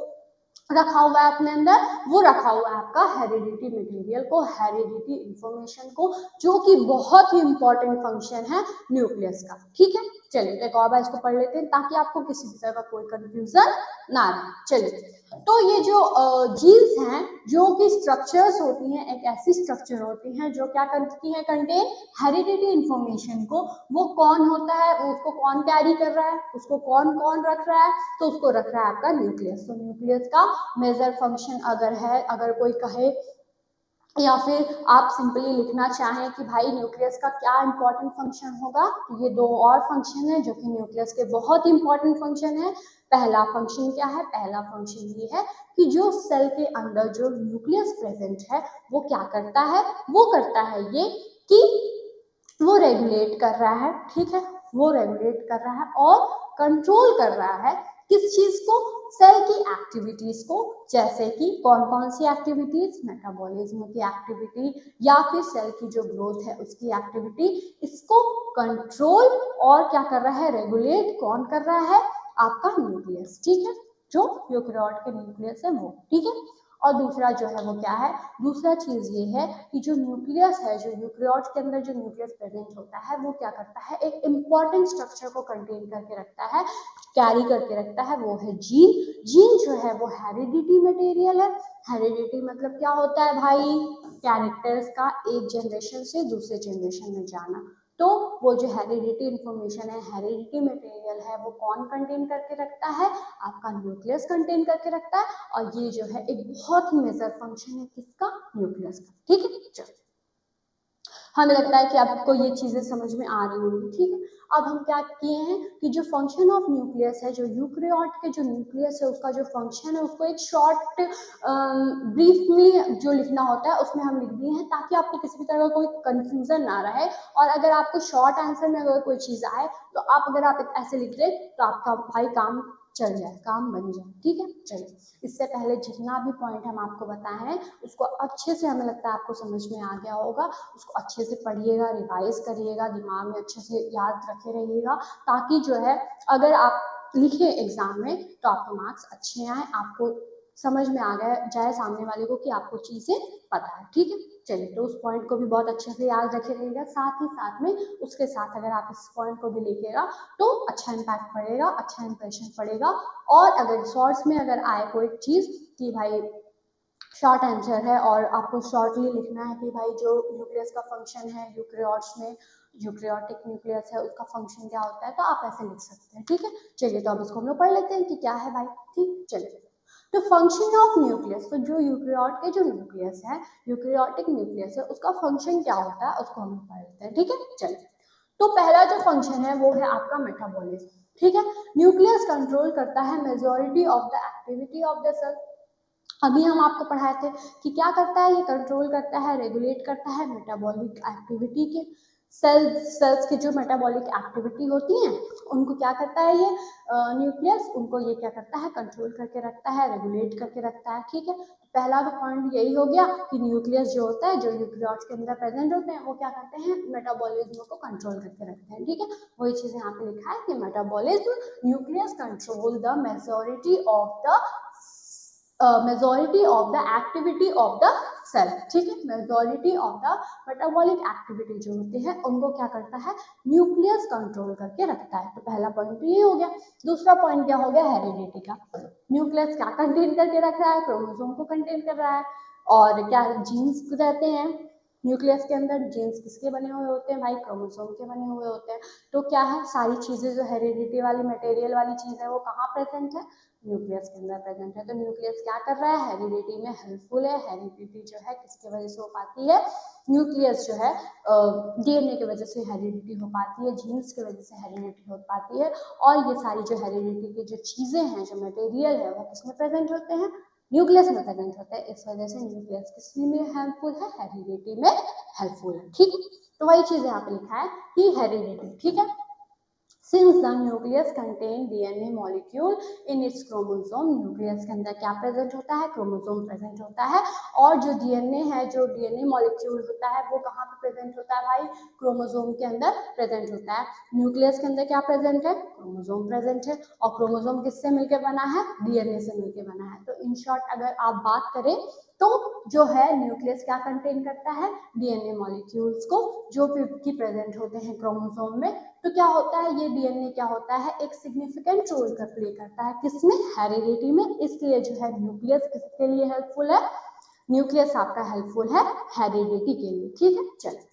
रखा हुआ है अपने अंदर, वो रखा हुआ है आपका हेरिडिटी मटेरियल को, हेरिडिटी इंफॉर्मेशन को, जो कि बहुत ही इंपॉर्टेंट फंक्शन है न्यूक्लियस का। ठीक है, चलिए एक और बार इसको पढ़ लेते हैं ताकि आपको किसी भी तरह का कोई कंफ्यूजन ना रहे। चलिए, तो ये जो जीन्स हैं, जो कि स्ट्रक्चर्स होती हैं, एक ऐसी स्ट्रक्चर होती हैं जो क्या करती है, कंटेन हेरिडिटी इंफॉर्मेशन को। वो कौन होता है, वो उसको कौन कैरी कर रहा है, उसको कौन कौन रख रहा है, तो उसको रख रहा है आपका न्यूक्लियस। तो न्यूक्लियस का मेजर फंक्शन अगर है, अगर कोई कहे या फिर आप सिंपली लिखना चाहें कि भाई न्यूक्लियस का क्या इंपॉर्टेंट फंक्शन होगा, तो ये दो और फंक्शन है जो कि न्यूक्लियस के बहुत इंपॉर्टेंट फंक्शन है। पहला फंक्शन क्या है, पहला फंक्शन ये है कि जो सेल के अंदर जो न्यूक्लियस प्रेजेंट है वो क्या करता है, वो करता है ये कि वो रेगुलेट कर रहा है। ठीक है, वो रेगुलेट कर रहा है और कंट्रोल कर रहा है किस चीज को, सेल की एक्टिविटीज को। जैसे कि कौन कौन सी एक्टिविटीज, मेटाबॉलिज्म की एक्टिविटी या फिर सेल की जो ग्रोथ है उसकी एक्टिविटी, इसको कंट्रोल और क्या कर रहा है, रेगुलेट कौन कर रहा है, आपका न्यूक्लियस। ठीक है, जो यूकेरियोट के न्यूक्लियस है वो। ठीक है, और दूसरा जो है वो क्या है, दूसरा चीज ये है कि जो न्यूक्लियस है, जो यूकेरियोट के अंदर जो न्यूक्लियस प्रेजेंट होता है वो क्या करता है, एक इंपॉर्टेंट स्ट्रक्चर को कंटेन करके रखता है, कैरी करके रखता है, वो है जीन। जीन जो है वो हेरिडिटी मटेरियल है। हेरिडिटी मतलब क्या होता है भाई, कैरेक्टर्स का एक जनरेशन से दूसरे जनरेशन में जाना। तो वो जो हेरिडिटी इंफॉर्मेशन है, हेरिडिटी मटेरियल है, वो कौन कंटेन करके रखता है, आपका न्यूक्लियस कंटेन करके रखता है। और ये जो है एक बहुत ही मेजर फंक्शन है किसका, न्यूक्लियस का। ठीक है, चलो हमें लगता है कि आपको ये चीजें समझ में आ रही होंगी। ठीक है, अब हम क्या किए हैं कि जो फंक्शन ऑफ न्यूक्लियस है, जो यूकेरियोट के जो न्यूक्लियस है उसका जो फंक्शन है उसको एक शॉर्ट ब्रीफली जो लिखना होता है उसमें हम लिख दिए हैं ताकि आपको किसी भी तरह का कोई कंफ्यूजन ना रहे। और अगर आपको शॉर्ट आंसर में अगर कोई चीज आए तो आप अगर आप ऐसे लिख दे तो आपका भाई काम चल जाए, काम बन जाए। ठीक है, चलिए इससे पहले जितना भी पॉइंट हम आपको बताए हैं उसको अच्छे से, हमें लगता है आपको समझ में आ गया होगा, उसको अच्छे से पढ़िएगा, रिवाइज करिएगा, दिमाग में अच्छे से याद रखे रहिएगा, ताकि जो है अगर आप लिखे एग्जाम में तो आपके मार्क्स अच्छे आए, आपको समझ में आ गया जाए सामने वाले को कि आपको चीजें पता है। ठीक है, चलिए तो उस पॉइंट को भी बहुत अच्छे से याद रखे रहिएगा। साथ ही साथ में उसके साथ अगर आप इस पॉइंट को भी लिखिएगा तो अच्छा इम्पैक्ट पड़ेगा, अच्छा इंप्रेशन पड़ेगा। और अगर शॉर्ट्स में अगर आए कोई चीज कि भाई शॉर्ट आंसर है और आपको शॉर्टली लिखना है कि भाई जो न्यूक्लियस का फंक्शन है यूकेरियोट्स में, यूकेरियोटिक न्यूक्लियस है उसका फंक्शन क्या होता है, तो आप ऐसे लिख सकते हैं। ठीक है, चलिए तो अब इसको हम लोग पढ़ लेते हैं कि क्या है भाई। ठीक, चलिए तो फंक्शन ऑफ न्यूक्लियस, तो जो यूकेरियोट के जो न्यूक्लियस है, यूकेरियोटिक न्यूक्लियस है, उसका फंक्शन क्या होता है उसको हम लोग पढ़ लेते हैं। ठीक है, चलिए तो पहला जो फंक्शन है वो है आपका मेटाबॉलिज्म। ठीक है, न्यूक्लियस कंट्रोल करता है majority of the activity of the cell. अभी हम आपको पढ़ाए थे कि क्या करता है, ये कंट्रोल करता है, रेगुलेट करता है मेटाबॉलिक एक्टिविटी के। सेल्स की जो मेटाबॉलिक एक्टिविटी होती है उनको क्या करता है ये न्यूक्लियस, उनको ये क्या करता है, कंट्रोल करके रखता है, रेगुलेट करके रखता है। ठीक है, पहला तो पॉइंट यही हो गया कि न्यूक्लियस जो होता है, जो यूकेरियोट्स के अंदर प्रेजेंट होते हैं, वो क्या करते हैं, मेटाबॉलिज्म को कंट्रोल करके रखते हैं। ठीक है, वही चीज यहाँ पे लिखा है कि metabolism, nucleus control the majority of the activity of the cell. ठीक है, majority of the metabolic activity जो होती है उनको क्या करता है, न्यूक्लियस कंट्रोल करके रखता है। तो पहला पॉइंट तो ये हो गया। दूसरा पॉइंट क्या हो गया, हेरिडिटी का। न्यूक्लियस क्या कंटेन करके रख रहा है, क्रोमोसोम को कंटेन कर रहा है। और क्या जीन्स रहते हैं न्यूक्लियस के अंदर, जीन्स किसके बने हुए होते हैं भाई, क्रोमोसोम के बने हुए होते हैं। तो क्या है, सारी चीजें जो हेरिडिटी वाली मटेरियल वाली चीज है वो कहाँ प्रेजेंट है, न्यूक्लियस के अंदर प्रेजेंट है। तो न्यूक्लियस क्या कर रहा है, हेरिडिटी में हेल्पफुल है। हेरिडिटी जो है किसके वजह से हो पाती है, न्यूक्लियस जो है डीएनए की वजह से हेरिडिटी हो पाती है, जीन्स की वजह से हेरिडिटी हो पाती है। और ये सारी जो हेरिडिटी की जो चीजें हैं, जो मटेरियल है, वो किसमें प्रेजेंट होते हैं, न्यूक्लियस में प्रेजेंट होते हैं। इस वजह से न्यूक्लियस किस में हेल्पफुल है, हेरिडिटी में हेल्पफुल है। ठीक है, तो वही चीज यहाँ पे लिखा है कि हेरिडिटी। ठीक है, Since the nucleus contain DNA molecule in its chromosome, nucleus के अंदर क्या प्रेजेंट होता है, क्रोमोसोम प्रेजेंट होता है, और जो डीएनए है, जो डीएनए मॉलिक्यूल होता है वो कहाँ पे प्रेजेंट होता है भाई, क्रोमोसोम के अंदर प्रेजेंट होता है। न्यूक्लियस के अंदर क्या प्रेजेंट है, क्रोमोसोम प्रेजेंट है, और क्रोमोसोम किससे मिलकर बना है, डीएनए से मिलकर बना है। तो इन शॉर्ट अगर आप बात करें तो जो है न्यूक्लियस क्या कंटेन करता है, डीएनए मॉलिक्यूल्स को, जो कि प्रेजेंट होते हैं क्रोमोसोम में। तो क्या होता है, ये डीएनए क्या होता है, एक सिग्निफिकेंट रोल प्ले करता है किसमें, हेरिडिटी में। इसलिए जो है न्यूक्लियस किसके लिए हेल्पफुल है, न्यूक्लियस आपका हेल्पफुल है हेरिडिटी के लिए। ठीक है, चलिए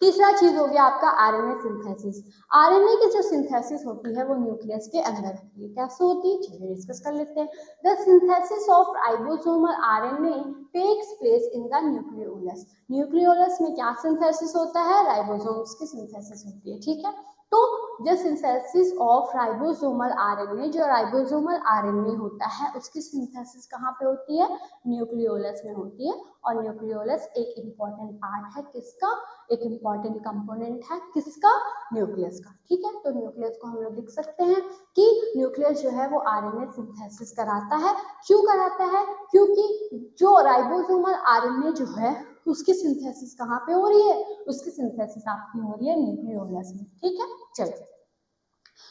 तीसरा चीज हो गया आपका आरएनए सिंथेसिस। आरएनए की जो सिंथेसिस होती है वो न्यूक्लियस के अंदर होती है। कैसे होती है, चलिए डिस्कस कर लेते हैं। The synthesis of ribosomal RNA takes place in the nucleolus. Nucleolus में क्या सिंथेसिस होता है, राइबोसोम्स की सिंथेसिस होती है। ठीक है, तो जो सिंथेसिस ऑफ राइबोसोमल आरएनए, जो राइबोसोमल आरएनए होता है उसकी सिंथेसिस कहाँ पे होती है, न्यूक्लियोलस में होती है। और न्यूक्लियोलस एक इम्पॉर्टेंट पार्ट है किसका, एक इम्पॉर्टेंट कंपोनेंट है किसका, न्यूक्लियस का। ठीक है, तो न्यूक्लियस को हम लोग लिख सकते हैं कि न्यूक्लियस जो है वो आरएनए सिंथेसिस कराता है। क्यों कराता है, क्योंकि जो राइबोसोमल आरएनए जो है उसकी सिंथेसिस कहाँ पे हो रही है, उसकी सिंथेसिस आपकी हो रही है न्यूक्लियोलस में। ठीक है, चलिए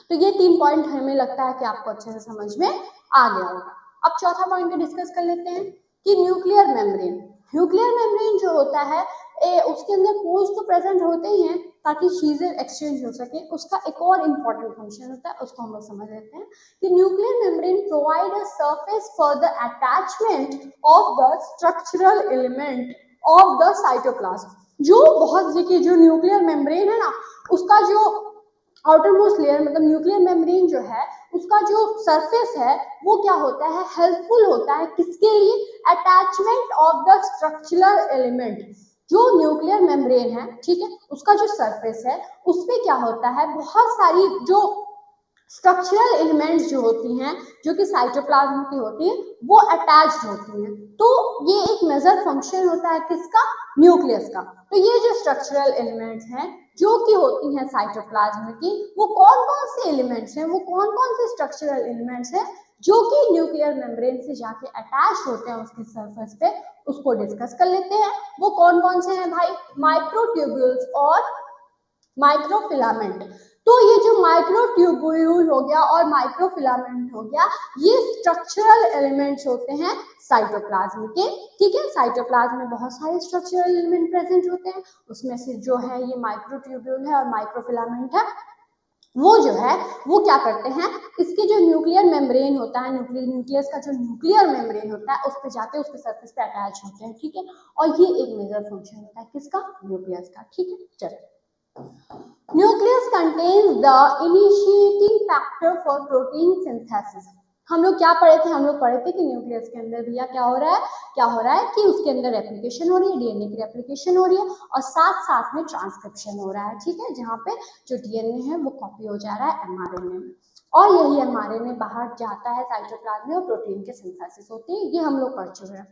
तो ये 3 पॉइंट हमें लगता है कि आपको अच्छे से समझ में आ गया होगा। अब चौथा पॉइंट डिस्कस कर लेते हैं कि न्यूक्लियर मेम्ब्रेन। न्यूक्लियर मेम्ब्रेन जो होता है उसके अंदर पोर्स तो प्रेजेंट होते ही हैं ताकि चीजें एक्सचेंज हो सके। उसका एक और इम्पोर्टेंट फंक्शन होता है, उसको हम लोग समझ लेते हैं कि nuclear membrane provide a surface for the attachment of the structural element of the cytoplasm. जो बहुत देखिए, जो न्यूक्लियर मेम्ब्रेन है ना, उसका जो आउटर मोस्ट लेयर मतलब न्यूक्लियर मेम्ब्रेन जो है उसका जो सरफेस है वो क्या होता है, हेल्पफुल होता है किसके लिए, attachment of the structural element. जो न्यूक्लियर मेम्ब्रेन है, ठीक है, उसका जो सरफेस है उसपे क्या होता है, बहुत सारी जो स्ट्रक्चरल एलिमेंट्स जो होती हैं, जो कि साइटोप्लाज्म की होती है, वो अटैच्ड होती हैं। तो ये एक मेजर फंक्शन होता है किसका, न्यूक्लियस का। तो ये जो स्ट्रक्चरल एलिमेंट्स हैं जो कि होती हैं साइटोप्लाज्म की, वो कौन कौन से एलिमेंट्स हैं, वो कौन कौन से स्ट्रक्चरल एलिमेंट्स हैं जो कि न्यूक्लियर मेम्ब्रेन से जाके अटैच होते हैं उसके सरफेस पे, उसको डिस्कस कर लेते हैं। वो कौन कौन से हैं भाई, माइक्रोट्यूब्यूल्स और माइक्रोफिलामेंट। तो ये जो माइक्रोट्यूब्यूल हो गया और माइक्रोफिलामेंट हो गया, ये स्ट्रक्चरल एलिमेंट्स होते हैं साइटोप्लाज्म के। ठीक है, साइटोप्लाज्म में बहुत सारे स्ट्रक्चरल एलिमेंट प्रेजेंट होते हैं, उसमें से जो है ये माइक्रोट्यूब्यूल है और माइक्रोफिलामेंट है। वो जो है वो क्या करते हैं, इसके जो न्यूक्लियर मेम्ब्रेन होता है, न्यूक्लियस का जो न्यूक्लियर मेम्ब्रेन होता है उस पर जाके उसके सरफेस पे अटैच होते हैं। ठीक है, और ये एक मेजर फंक्शन होता है किसका, न्यूक्लियस का। ठीक है, चलो nucleus contains the initiating factor for protein synthesis. हम लोग क्या पढ़े थे, हम लोग पढ़े थे कि न्यूक्लियस के अंदर भैया क्या हो रहा है, क्या हो रहा है कि उसके अंदर रेप्लिकेशन हो रही है, डीएनए की रेप्लिकेशन हो रही है और साथ साथ में ट्रांसक्रिप्शन हो रहा है। ठीक है, जहाँ पे जो डीएनए है वो कॉपी हो जा रहा है एमआरएनए में, और यही एमआरएनए बाहर जाता है साइटोप्लाज्म में और प्रोटीन के सिंथेसिस होती है। ये हम लोग पढ़ चुके हैं।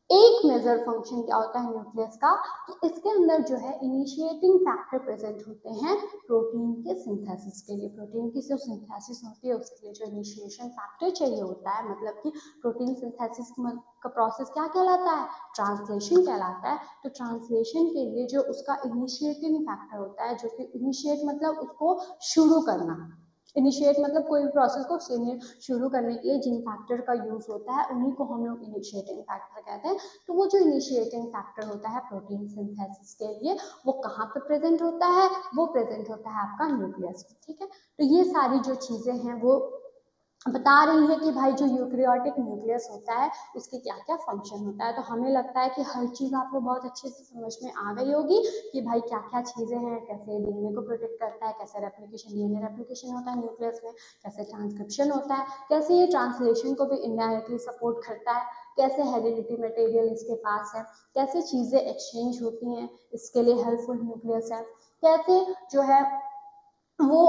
एक मेजर फंक्शन क्या होता है न्यूक्लियस का, कि इसके अंदर जो है इनिशिएटिंग फैक्टर प्रेजेंट होते हैं प्रोटीन के सिंथेसिस के लिए। प्रोटीन की जो सिंथेसिस होती है उसके लिए जो इनिशिएशन फैक्टर चाहिए होता है, मतलब कि प्रोटीन सिंथेसिस का प्रोसेस क्या कहलाता है, ट्रांसलेशन कहलाता है। तो ट्रांसलेशन के लिए जो उसका इनिशिएटिंग फैक्टर होता है, जो कि इनिशिएट मतलब उसको शुरू करना, इनिशिएट मतलब कोई भी प्रोसेस को शुरू करने के लिए जिन फैक्टर का यूज होता है उन्हीं को हम लोग इनिशिएटिंग फैक्टर कहते हैं। तो वो जो इनिशिएटिंग फैक्टर होता है प्रोटीन सिंथेसिस के लिए, वो कहाँ पे प्रेजेंट होता है, वो प्रेजेंट होता है आपका न्यूक्लियस में। ठीक है, तो ये सारी जो चीजें हैं वो बता रही है कि भाई जो यूकैरियोटिक न्यूक्लियस होता है उसके क्या क्या फंक्शन होता है। तो हमें लगता है कि हर चीज़ आपको बहुत अच्छे से समझ में आ गई होगी कि भाई क्या क्या चीज़ें हैं, कैसे डीएनए को प्रोटेक्ट करता है, कैसे रेप्लिकेशन, डीएनए रेप्लिकेशन होता है न्यूक्लियस में, कैसे ट्रांसक्रिप्शन होता है, कैसे ये ट्रांसलेशन को भी इनडायरेक्टली सपोर्ट करता है, कैसे हेरिडिटी मटेरियल इसके पास है, कैसे चीज़ें एक्सचेंज होती हैं, इसके लिए हेल्पफुल न्यूक्लियस है, कैसे जो है वो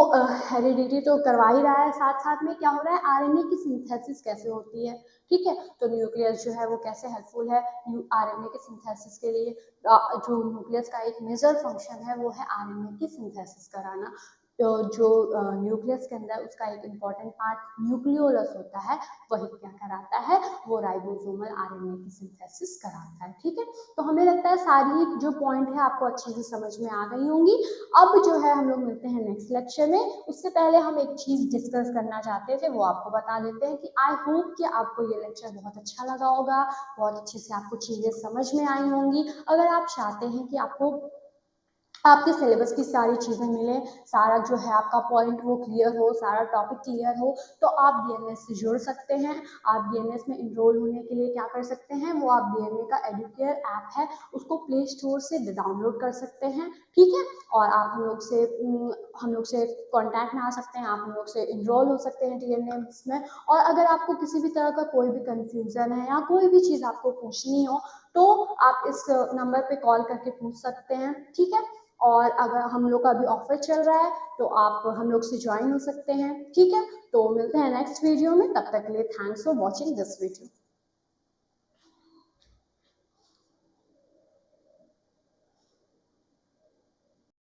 हेरिडिटी तो करवा ही रहा है, साथ साथ में क्या हो रहा है, आरएनए की सिंथेसिस कैसे होती है, ठीक है। तो न्यूक्लियस जो है वो कैसे हेल्पफुल है आरएनए के सिंथेसिस के लिए। जो न्यूक्लियस का एक मेजर फंक्शन है वो है आरएनए की सिंथेसिस कराना। तो जो न्यूक्लियस के अंदर उसका एक इम्पॉर्टेंट पार्ट न्यूक्लियोलस होता है, वही क्या कराता है, वो राइबोसोमल आरएनए की सिंथेसिस कराता है, ठीक है। तो हमें लगता है सारी जो पॉइंट है आपको अच्छे से समझ में आ गई होंगी। अब जो है हम लोग मिलते हैं नेक्स्ट लेक्चर में। उससे पहले हम एक चीज डिस्कस करना चाहते थे, वो आपको बता देते हैं कि आई होप कि आपको ये लेक्चर बहुत अच्छा लगा होगा, बहुत अच्छे से आपको चीजें समझ में आई होंगी। अगर आप चाहते हैं कि आपको आपके सिलेबस की सारी चीज़ें मिलें, सारा जो है आपका पॉइंट वो क्लियर हो, सारा टॉपिक क्लियर हो, तो आप डीएनएस से जुड़ सकते हैं। आप डीएनएस में इनरोल होने के लिए क्या कर सकते हैं, वो आप डीएनए का एडुकेयर ऐप है उसको प्ले स्टोर से डाउनलोड कर सकते हैं, ठीक है। और आप हम लोग से कांटेक्ट में आ सकते हैं, आप हम लोग से इनरोल हो सकते हैं डीएनएस में। और अगर आपको किसी भी तरह का कोई भी कंफ्यूजन है या कोई भी चीज़ आपको पूछनी हो, तो आप इस नंबर पे कॉल करके पूछ सकते हैं, ठीक है। और अगर हम लोग का अभी ऑफर चल रहा है तो आप हम लोग से ज्वाइन हो सकते हैं, ठीक है। तो मिलते हैं नेक्स्ट वीडियो में, तब तक के लिए thanks for watching this video.